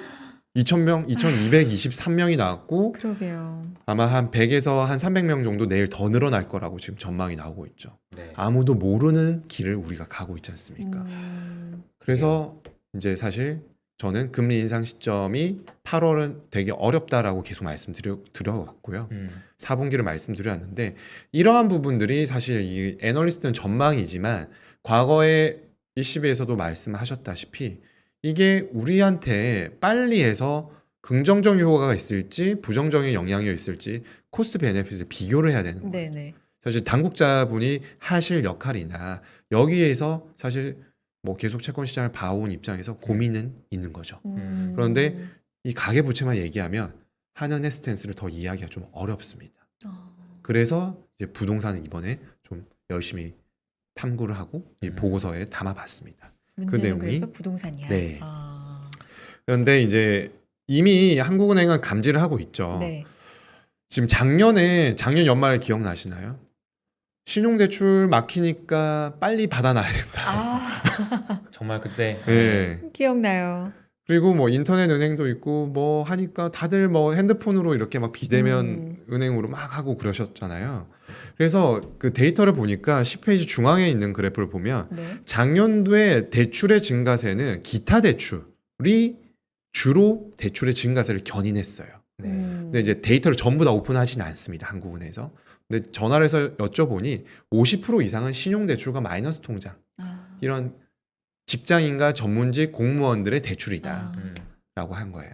2,000명, 2,223명이 나왔고 그러게요. 아마 한 100에서 한 300명 정도 내일 더 늘어날 거라고 지금 전망이 나오고 있죠. 네. 아무도 모르는 길을 우리가 가고 있지 않습니까? 그래서 이제 사실 저는 금리 인상 시점이 8월은 되게 어렵다라고 계속 말씀드려왔고요. 4분기를 말씀드렸는데 이러한 부분들이 사실 이 애널리스트는 전망이지만 과거에 ECB에서도 말씀하셨다시피 이게 우리한테 빨리 해서 긍정적인 효과가 있을지 부정적인 영향이 있을지 코스트 베네핏을 비교를 해야 되는 거예요. 네네. 사실 당국자분이 하실 역할이나 여기에서 사실 뭐 계속 채권 시장을 봐온 입장에서 고민은 있는 거죠. 그런데 이 가계부채만 얘기하면 한은의 스탠스를 더 이해하기가 좀 어렵습니다. 그래서 이제 부동산은 이번에 좀 열심히 탐구를 하고 이 보고서에 담아봤습니다. 문제는 내용이- 그래서 부동산이야. 네. 아. 그런데 이제 이미 한국은행은 감지를 하고 있죠. 네. 지금 작년 연말에 기억나시나요? 신용대출 막히니까 빨리 받아놔야 된다. 아, 정말 그때 네. 기억나요. 그리고 뭐 인터넷 은행도 있고 뭐 하니까 다들 뭐 핸드폰으로 이렇게 막 비대면 은행으로 막 하고 그러셨잖아요. 그래서 그 데이터를 보니까 10페이지 중앙에 있는 그래프를 보면 네. 작년도에 대출의 증가세는 기타 대출이 주로 대출의 증가세를 견인했어요. 네. 근데 이제 데이터를 전부 다 오픈하지는 않습니다. 한국은행에서. 근데 전화를 해서 여쭤보니 50% 이상은 신용대출과 마이너스 통장 아. 이런 직장인과 전문직 공무원들의 대출이다 아. 라고 한 거예요.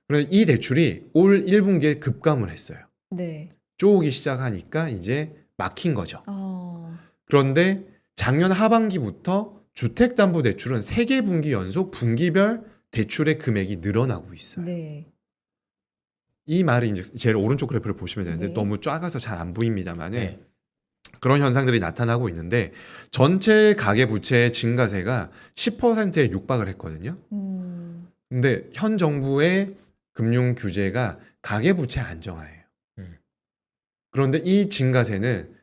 그런데 이 대출이 올 1분기에 급감을 했어요. 네. 쪼오기 시작하니까 이제 막힌 거죠. 어. 그런데 작년 하반기부터 주택담보대출은 3개 분기 연속 분기별 대출의 금액이 늘어나고 있어요. 네. 이 말이 이제 제일 오른쪽 그래프를 보시면 되는데 네. 너무 작아서 잘 안 보입니다만은 네. 그런 현상들이 나타나고 있는데 전체 가계부채의 증가세가 10%에 육박을 했거든요. 근데 현 정부의 금융 규제가 가계부채 안정화예요. 그런데 이 증가세는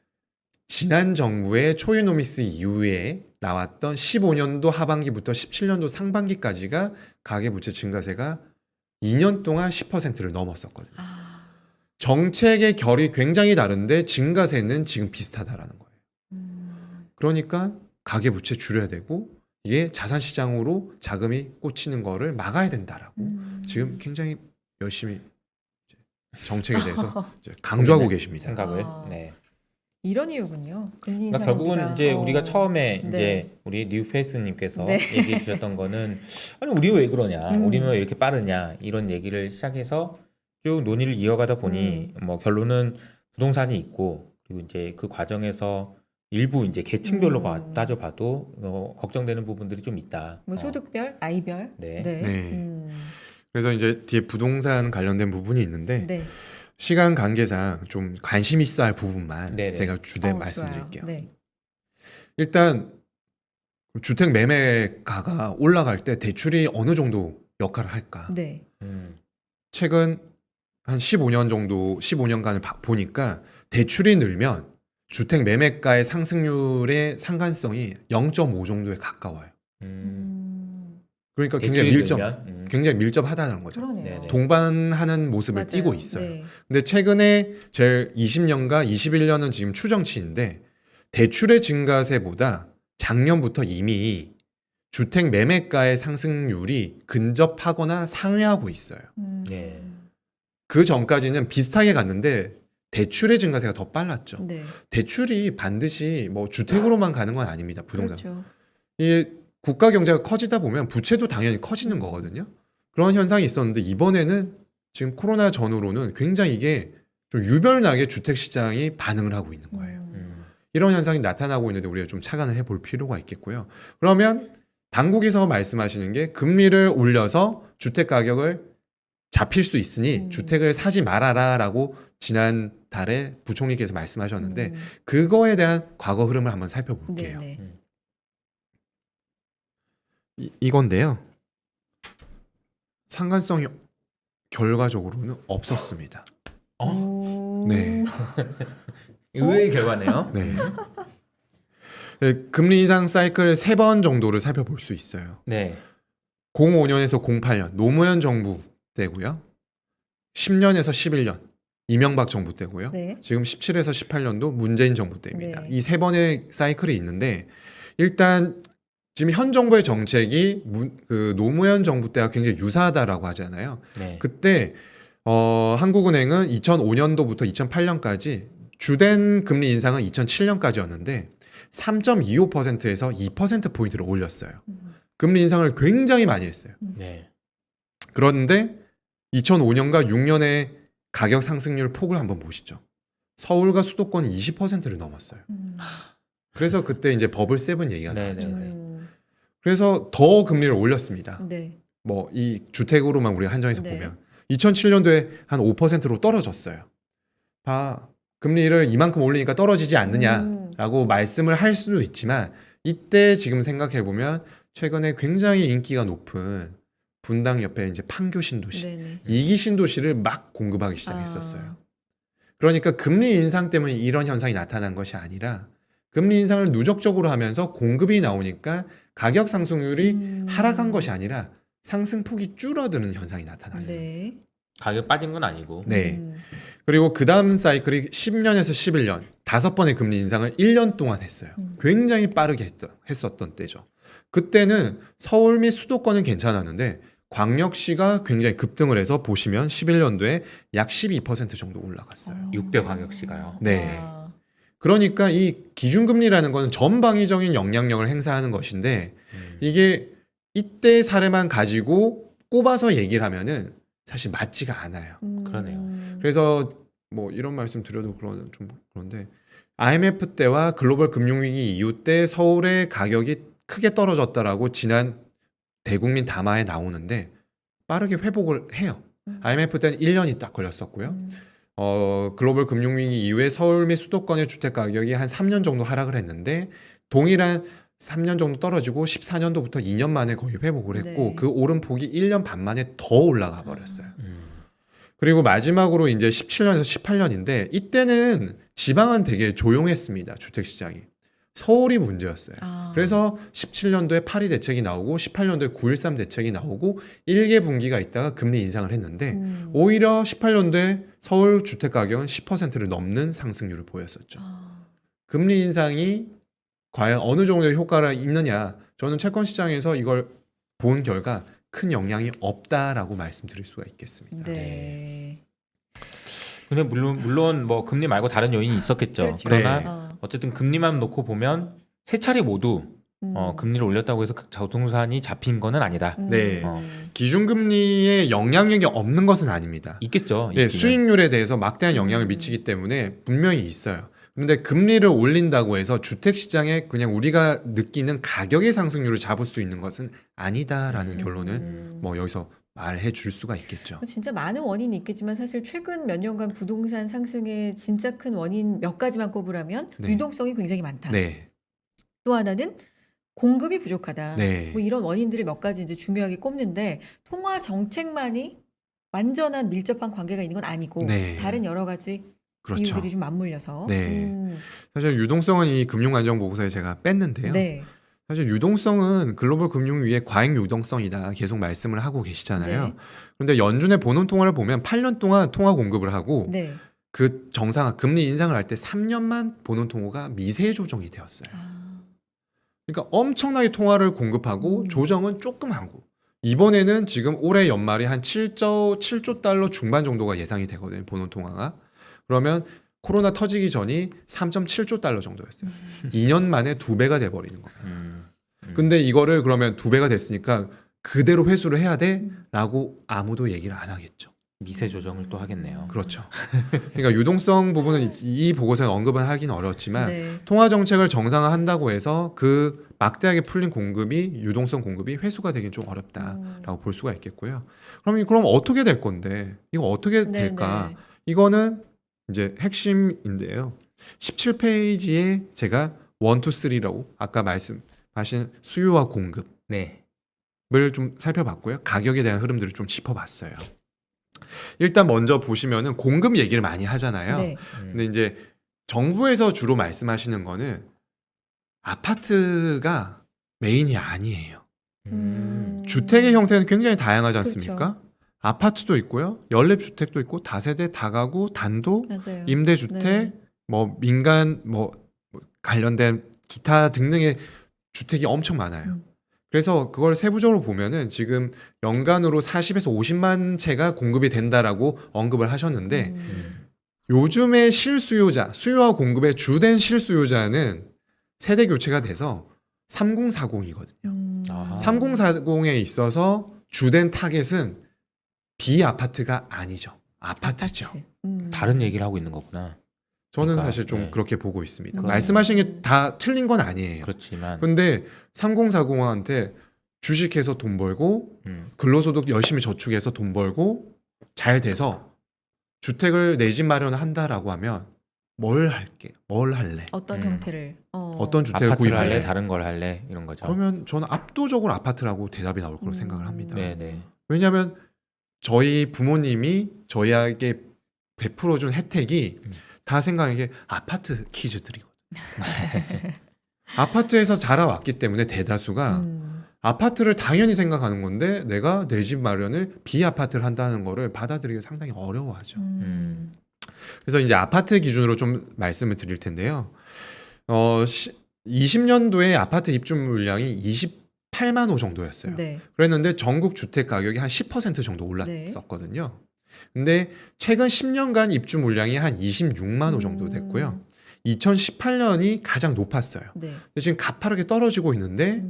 지난 정부의 초이노믹스 이후에 나왔던 15년도 하반기부터 17년도 상반기까지가 가계부채 증가세가 2년 동안 10%를 넘었었거든요. 아, 정책의 결이 굉장히 다른데 증가세는 지금 비슷하다라는 거예요. 그러니까 가계부채 줄여야 되고 이게 자산시장으로 자금이 꽂히는 거를 막아야 된다라고 지금 굉장히 열심히 이제 정책에 대해서 이제 강조하고 계십니다. 생각을. 아. 네. 이런 이유군요. 금리 그러니까 인상 결국은 우리가, 이제 우리가 처음에 네. 이제 우리 뉴페이스님께서 네. 얘기해 주셨던 거는 아니 우리 왜 그러냐, 우리는 왜 이렇게 빠르냐 이런 얘기를 시작해서 쭉 논의를 이어가다 보니 뭐 결론은 부동산이 있고 그리고 이제 그 과정에서 일부 이제 계층별로 따져봐도 걱정되는 부분들이 좀 있다. 뭐 소득별, 나이별. 네. 네. 그래서 이제 뒤에 부동산 관련된 부분이 있는데 네. 시간 관계상 좀 관심 있어 할 부분만 네네. 제가 주된 좋아요. 말씀드릴게요. 네. 일단 주택 매매가가 올라갈 때 대출이 어느 정도 역할을 할까? 네. 최근 한 15년 정도, 15년간을 보니까 대출이 늘면 주택 매매가의 상승률의 상관성이 0.5 정도에 가까워요. 그러니까 굉장히 밀접하다는 거죠. 그러네요. 네네. 동반하는 모습을 맞아요. 띠고 있어요. 네. 근데 최근에 제일 20년과 21년은 지금 추정치인데 대출의 증가세보다 작년부터 이미 주택 매매가의 상승률이 근접하거나 상회하고 있어요. 네. 그 전까지는 비슷하게 갔는데 대출의 증가세가 더 빨랐죠. 네. 대출이 반드시 뭐 주택으로만 가는 건 아닙니다. 부동산. 그렇죠. 이 국가 경제가 커지다 보면 부채도 당연히 커지는 거거든요. 그런 현상이 있었는데 이번에는 지금 코로나 전후로는 굉장히 이게 좀 유별나게 주택 시장이 반응을 하고 있는 거예요. 이런 현상이 나타나고 있는데 우리가 좀 착안을 해볼 필요가 있겠고요. 그러면 당국에서 말씀하시는 게 금리를 올려서 주택 가격을 잡힐 수 있으니 주택을 사지 말아라라고 지난 달에 부총리께서 말씀하셨는데 그거에 대한 과거 흐름을 한번 살펴볼게요. 네. 이건데요. 상관성이 결과적으로는 없었습니다. 네. 의외의 결과네요. 네. 네, 금리 인상 사이클 3번 정도를 살펴볼 수 있어요. 네. 05년에서 08년 노무현 정부 때고요. 10년에서 11년 이명박 정부 때고요. 네. 지금 17에서 18년도 문재인 정부 때입니다. 네. 이 3번의 사이클이 있는데 일단 지금 현 정부의 정책이 그 노무현 정부 때와 굉장히 유사하다라고 하잖아요. 네. 그때 한국은행은 2005년도부터 2008년까지 주된 금리 인상은 2007년까지였는데 3.25%에서 2%포인트를 올렸어요. 금리 인상을 굉장히 많이 했어요. 네. 그런데 2005년과 6년의 가격 상승률 폭을 한번 보시죠. 서울과 수도권이 20%를 넘었어요. 그래서 그때 이제 버블 세븐 얘기가 네, 나왔잖아요. 그래서 더 금리를 올렸습니다. 네. 뭐 이 주택으로만 우리가 한정해서 네. 보면 2007년도에 한 5%로 떨어졌어요. 금리를 이만큼 올리니까 떨어지지 않느냐라고 말씀을 할 수도 있지만 이때 지금 생각해 보면 최근에 굉장히 인기가 높은 분당 옆에 이제 판교 신도시, 네네. 이기 신도시를 막 공급하기 시작했었어요. 아. 그러니까 금리 인상 때문에 이런 현상이 나타난 것이 아니라 금리 인상을 누적적으로 하면서 공급이 나오니까 가격 상승률이 하락한 것이 아니라 상승폭이 줄어드는 현상이 나타났어요. 네. 가격 빠진 건 아니고. 네. 그리고 그 다음 사이클이 10년에서 11년 5번의 금리 인상을 1년 동안 했어요. 굉장히 빠르게 했었던 때죠. 그때는 서울 및 수도권은 괜찮았는데 광역시가 굉장히 급등을 해서 보시면 11년도에 약 12% 정도 올라갔어요. 6대 광역시가요. 네. 와. 그러니까 이 기준금리라는 것은 전방위적인 영향력을 행사하는 것인데 이게 이때 사례만 가지고 꼽아서 얘기를 하면은 사실 맞지가 않아요. 그러네요. 그래서 뭐 이런 말씀 드려도 좀 그런데 IMF 때와 글로벌 금융위기 이후 때 서울의 가격이 크게 떨어졌다라고 지난 대국민 담화에 나오는데 빠르게 회복을 해요. IMF 때는 1년이 딱 걸렸었고요. 글로벌 금융위기 이후에 서울 및 수도권의 주택 가격이 한 3년 정도 하락을 했는데 동일한 3년 정도 떨어지고 14년도부터 2년 만에 거의 회복을 했고 네. 그 오름폭이 1년 반 만에 더 올라가 버렸어요. 그리고 마지막으로 이제 17년에서 18년인데 이때는 지방은 되게 조용했습니다. 주택 시장이. 서울이 문제였어요. 아. 그래서 17년도에 8.2 대책이 나오고 18년도에 9.13 대책이 나오고 1개 분기가 있다가 금리 인상을 했는데 오히려 18년도에 서울 주택 가격은 10%를 넘는 상승률을 보였었죠. 아. 금리 인상이 과연 어느 정도의 효과가 있느냐? 저는 채권 시장에서 이걸 본 결과 큰 영향이 없다라고 말씀드릴 수가 있겠습니다. 네. 근데 물론 뭐 금리 말고 다른 요인이 있었겠죠. 그렇죠. 그러나 네. 어쨌든 금리만 놓고 보면 세 차례 모두 금리를 올렸다고 해서 부동산이 잡힌 거는 아니다. 네. 어. 기준금리에 영향력이 없는 것은 아닙니다. 있겠죠. 예, 있기는. 수익률에 대해서 막대한 영향을 미치기 때문에 분명히 있어요. 그런데 금리를 올린다고 해서 주택 시장에 그냥 우리가 느끼는 가격의 상승률을 잡을 수 있는 것은 아니다라는 결론을 뭐 여기서 말해 줄 수가 있겠죠. 진짜 많은 원인이 있겠지만 사실 최근 몇 년간 부동산 상승의 진짜 큰 원인 몇 가지만 꼽으라면 네. 유동성이 굉장히 많다. 네. 또 하나는 공급이 부족하다. 네. 뭐 이런 원인들을 몇 가지 이제 중요하게 꼽는데 통화 정책만이 완전한 밀접한 관계가 있는 건 아니고 네. 다른 여러 가지 그렇죠. 이유들이 좀 맞물려서. 네. 사실 유동성은 이 금융안정보고서에 제가 뺐는데요. 네. 사실 유동성은 글로벌 금융 위의 과잉 유동성이다 계속 말씀을 하고 계시잖아요. 네. 그런데 연준의 본원 통화를 보면 8년 동안 통화 공급을 하고 네. 그 정상화 금리 인상을 할 때 3년만 본원 통화가 미세 조정이 되었어요. 아. 그러니까 엄청나게 통화를 공급하고 조정은 조금 하고 이번에는 지금 올해 연말이 한 7조 달러 중반 정도가 예상이 되거든요. 본원 통화가. 그러면 코로나 터지기 전이 3.7조 달러 정도였어요. 2년 만에 2배가 돼버리는 거예요. 근데 이거를 그러면 2배가 됐으니까 그대로 회수를 해야 돼? 라고 아무도 얘기를 안 하겠죠. 미세 조정을 또 하겠네요. 그렇죠. 그러니까 유동성 부분은 이 보고서에 언급은 하긴 어렵지만 네. 통화 정책을 정상화한다고 해서 그 막대하게 풀린 공급이 유동성 공급이 회수가 되긴 좀 어렵다라고 볼 수가 있겠고요. 그럼 어떻게 될 건데 이거 어떻게 네, 될까? 네. 이거는 이제 핵심인데요. 17페이지에 제가 1, 2, 3라고 아까 말씀하신 수요와 공급을 네. 좀 살펴봤고요. 가격에 대한 흐름들을 좀 짚어봤어요. 일단 먼저 보시면은 공급 얘기를 많이 하잖아요. 네. 근데 이제 정부에서 주로 말씀하시는 거는 아파트가 메인이 아니에요. 주택의 형태는 굉장히 다양하지 않습니까? 그렇죠. 아파트도 있고요. 연립주택도 있고 다세대, 다가구, 단독, 맞아요. 임대주택, 네. 뭐 민간 뭐 관련된 기타 등등의 주택이 엄청 많아요. 그래서 그걸 세부적으로 보면은 지금 연간으로 40에서 50만 채가 공급이 된다라고 언급을 하셨는데 요즘의 실수요자, 수요와 공급의 주된 실수요자는 세대 교체가 돼서 3040이거든요. 아하. 3040에 있어서 주된 타겟은 비아파트가 아니죠. 아파트죠. 아파트. 다른 얘기를 하고 있는 거구나. 저는 그러니까, 사실 좀 네. 그렇게 보고 있습니다. 음. 말씀하신 게 다 틀린 건 아니에요. 그렇지만 근데 3040한테 주식해서 돈 벌고 근로소득 열심히 저축해서 돈 벌고 잘 돼서 주택을 내 집 마련한다라고 하면 뭘 할게? 뭘 할래? 어떤 형태를 어떤 주택을 아파트를 구입할래? 할래, 다른 걸 할래 이런 거죠. 그러면 저는 압도적으로 아파트라고 대답이 나올 거라고 생각을 합니다. 네네. 왜냐하면 저희 부모님이 저희에게 베풀어준 혜택이 다 생각하는 게 아파트 키즈들이거든요. 아파트에서 자라왔기 때문에 대다수가 아파트를 당연히 생각하는 건데 내가 내 집 마련을 비아파트를 한다는 거를 받아들이기 상당히 어려워하죠. 그래서 이제 아파트 기준으로 좀 말씀을 드릴 텐데요. 20년도에 아파트 입주 물량이 28만 호 정도였어요. 네. 그랬는데 전국 주택 가격이 한 10% 정도 올랐었거든요. 근데 최근 10년간 입주 물량이 한 26만 호 정도 됐고요. 2018년이 가장 높았어요. 네. 근데 지금 가파르게 떨어지고 있는데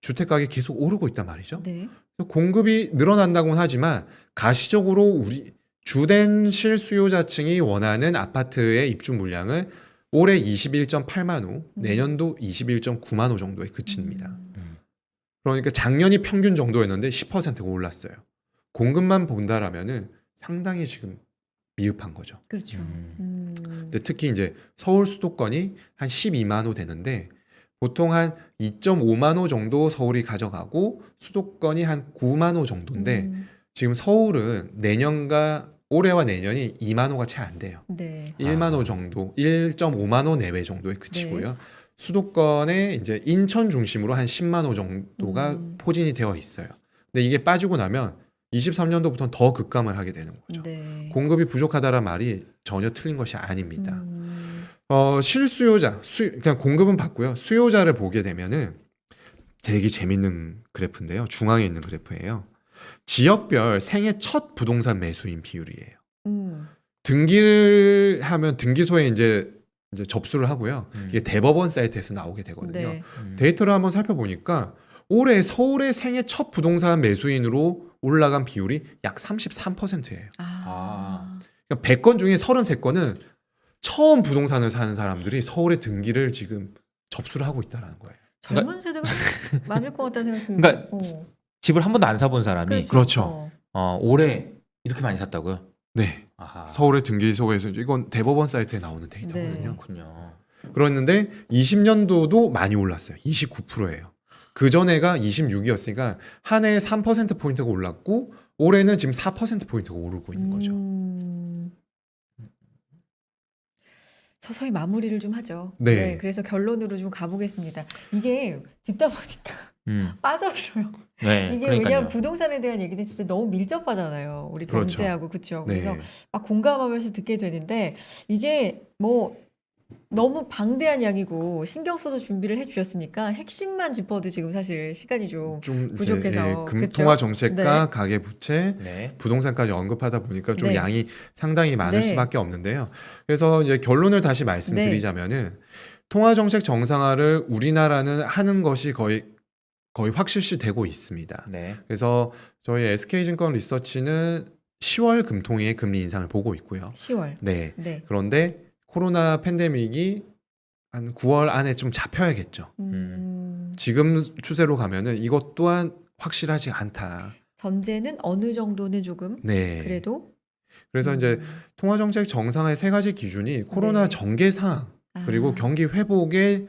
주택 가격이 계속 오르고 있단 말이죠. 네. 공급이 늘어난다고는 하지만 가시적으로 우리 주된 실수요자층이 원하는 아파트의 입주 물량은 올해 21.8만 호, 내년도 21.9만 호 정도에 그칩니다. 그러니까 작년이 평균 정도였는데 10%가 올랐어요. 공급만 본다라면은 상당히 지금 미흡한 거죠. 그렇죠. 근데 특히 이제 서울 수도권이 한 12만 호 되는데 보통 한 2.5만 호 정도 서울이 가져가고 수도권이 한 9만 호 정도인데 지금 서울은 내년과 올해와 내년이 2만 호가 채 안 돼요. 네. 1만 호 정도, 1.5만 호 내외 정도에 그치고요. 수도권에 이제 인천 중심으로 한 10만 호 정도가 포진이 되어 있어요. 근데 이게 빠지고 나면 23년도부터는 더 급감을 하게 되는 거죠. 네. 공급이 부족하다는 말이 전혀 틀린 것이 아닙니다. 실수요자, 그냥 공급은 받고요. 수요자를 보게 되면은 되게 재밌는 그래프인데요. 중앙에 있는 그래프예요. 지역별 생애 첫 부동산 매수인 비율이에요. 등기를 하면 등기소에 이제 접수를 하고요. 이게 대법원 사이트에서 나오게 되거든요. 네. 데이터를 한번 살펴보니까 올해 서울의 생애 첫 부동산 매수인으로 올라간 비율이 약 33%예요. 그러니까 100건 중에 33건은 처음 부동산을 사는 사람들이 서울에 등기를 지금 접수를 하고 있다는 거예요. 젊은 세대가 많을 것 같다는 생각이 듭니다. 그러니까 집을 한 번도 안 사본 사람이 그렇죠. 올해 이렇게 많이 샀다고요? 네. 아하. 서울의 등기소에서 이건 대법원 사이트에 나오는 데이터거든요. 그렇군요. 그랬는데 20년도도 많이 올랐어요. 29%예요. 그 전에가 26이었으니까 한 해에 3%포인트가 올랐고 올해는 지금 4%포인트가 오르고 있는 거죠. 서서히 마무리를 좀 하죠. 네. 그래서 결론으로 좀 가보겠습니다. 이게 듣다 보니까 빠져들어요. 네, 이게 그러니까요. 왜냐하면 부동산에 대한 얘기는 진짜 너무 밀접하잖아요. 우리 그렇죠. 경제하고 그렇죠. 네. 그래서 막 공감하면서 듣게 되는데 이게 뭐 너무 방대한 이야기고 신경 써서 준비를 해주셨으니까 핵심만 짚어도 지금 사실 시간이 좀 부족해서. 그쵸? 통화 정책과 네. 가계 부채, 네. 부동산까지 언급하다 보니까 좀 네. 양이 상당히 많을 네. 수밖에 없는데요. 그래서 이제 결론을 다시 말씀드리자면은 통화 정책 정상화를 우리나라는 하는 것이 거의 확실시 되고 있습니다. 네. 그래서 저희 SK증권 리서치는 10월 금통위의 금리 인상을 보고 있고요. 10월. 네. 네. 그런데 코로나 팬데믹이 한 9월 안에 좀 잡혀야겠죠. 지금 추세로 가면은 이것 또한 확실하지 않다. 전제는 어느 정도는 조금 네. 그래도 그래서 이제 통화정책 정상화의 세 가지 기준이 코로나 네. 전개 상황 그리고 경기 회복의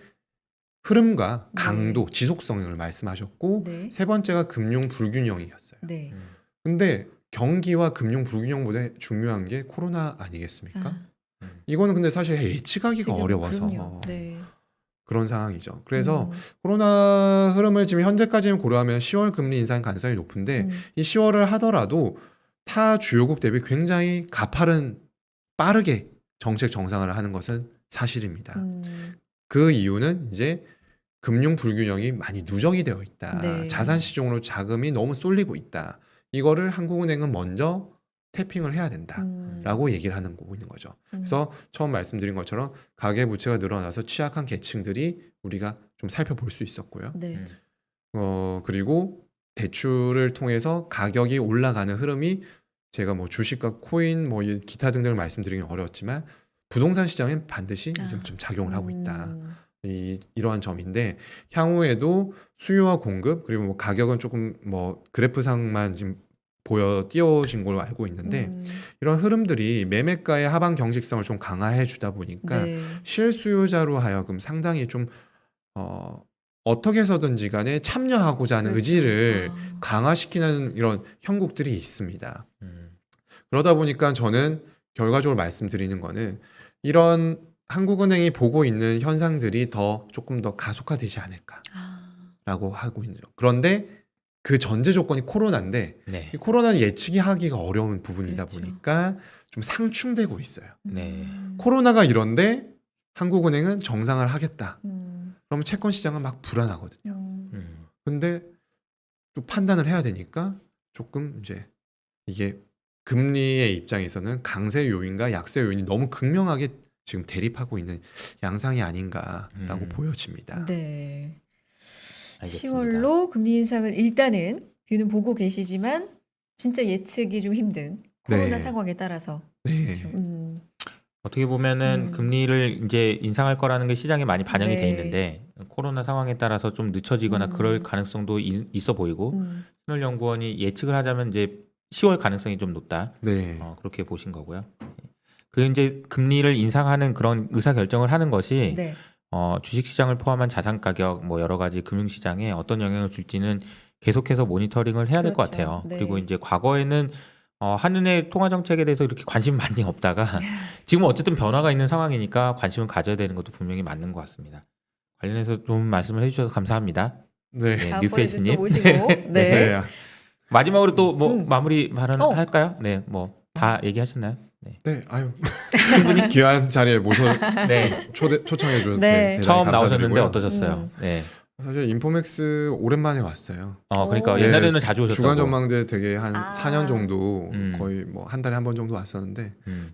흐름과 강도, 지속성을 말씀하셨고 네. 세 번째가 금융 불균형이었어요. 네. 근데 경기와 금융 불균형보다 중요한 게 코로나 아니겠습니까? 이거는 근데 사실 예측하기가 지금 어려워서 그럼요. 네. 그런 상황이죠. 그래서 코로나 흐름을 지금 현재까지는 고려하면 10월 금리 인상 가능성이 높은데 이 10월을 하더라도 타 주요국 대비 굉장히 가파른 빠르게 정책 정상화를 하는 것은 사실입니다. 그 이유는 이제 금융 불균형이 많이 누적이 되어 있다. 네. 자산 시중으로 자금이 너무 쏠리고 있다. 이거를 한국은행은 먼저 태핑을 해야 된다라고 얘기를 하는 거고 있는 거죠. 그래서 처음 말씀드린 것처럼 가계 부채가 늘어나서 취약한 계층들이 우리가 좀 살펴볼 수 있었고요. 네. 그리고 대출을 통해서 가격이 올라가는 흐름이 제가 뭐 주식과 코인 뭐 기타 등등을 말씀드리긴 어려웠지만 부동산 시장엔 반드시 좀 작용을 하고 있다. 이러한 점인데 향후에도 수요와 공급 그리고 뭐 가격은 조금 뭐 그래프상만 지금 띄워진 걸로 알고 있는데 이런 흐름들이 매매가의 하방 경직성을 좀 강화해 주다 보니까 네. 실수요자로 하여금 상당히 좀 어떻게 해서든지 간에 참여하고자 하는 그렇죠. 의지를 강화시키는 이런 형국들이 있습니다. 그러다 보니까 저는 결과적으로 말씀드리는 거는 이런 한국은행이 보고 있는 현상들이 조금 더 가속화되지 않을까라고 하고 있는 거죠. 그런데 그 전제 조건이 코로나인데 네. 이 코로나는 예측이 하기가 어려운 부분이다 그렇죠. 보니까 좀 상충되고 있어요. 네. 코로나가 이런데 한국은행은 정상화를 하겠다. 그러면 채권 시장은 막 불안하거든요. 근데 또 판단을 해야 되니까 조금 이제 이게 금리의 입장에서는 강세 요인과 약세 요인이 너무 극명하게 지금 대립하고 있는 양상이 아닌가라고 보여집니다. 네. 알겠습니다. 10월로 금리 인상을 일단은 뷰는 보고 계시지만 진짜 예측이 좀 힘든 코로나 네. 상황에 따라서. 네. 어떻게 보면은 금리를 이제 인상할 거라는 게 시장에 많이 반영이 네. 돼 있는데 코로나 상황에 따라서 좀 늦춰지거나 그럴 가능성도 있어 보이고 신월연구원이 예측을 하자면 이제 10월 가능성이 좀 높다. 네. 그렇게 보신 거고요. 그 이제 금리를 인상하는 그런 의사 결정을 하는 것이 네. 주식 시장을 포함한 자산 가격 뭐 여러 가지 금융 시장에 어떤 영향을 줄지는 계속해서 모니터링을 해야 될 것 그렇죠. 같아요. 네. 그리고 이제 과거에는 한은의 통화 정책에 대해서 이렇게 관심 많이 없다가 지금 어쨌든 변화가 있는 상황이니까 관심을 가져야 되는 것도 분명히 맞는 것 같습니다. 관련해서 좀 말씀을 해주셔서 감사합니다. 네. 네, 다음번에 뉴페이스님. 또 모시고. 네. 네. 마지막으로 또 뭐 마무리 발언 할까요? 네, 뭐 다 얘기하셨나요? 네. 네, 아유 충분히 귀한 자리에 네. 초청해 주셔서 네. 처음 대단히 나오셨는데 감사드리고요. 어떠셨어요? 네. 사실 인포맥스 오랜만에 왔어요. 그러니까 오. 옛날에는 자주 오셨다고. 주간 전망대 되게 한 아. 4년 정도 음. 거의 뭐 한 달에 한 번 정도 왔었는데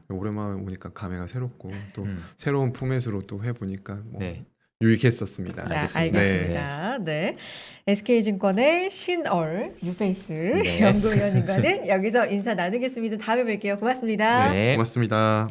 오랜만에 오니까 감회가 새롭고 또 새로운 포맷으로 또 해보니까 뭐 네. 유익했었습니다. 알겠습니다. 네. SK증권의 신얼 뉴페이스 네. 연구위원님과는 여기서 인사 나누겠습니다. 다음에 뵐게요. 고맙습니다. 네. 고맙습니다.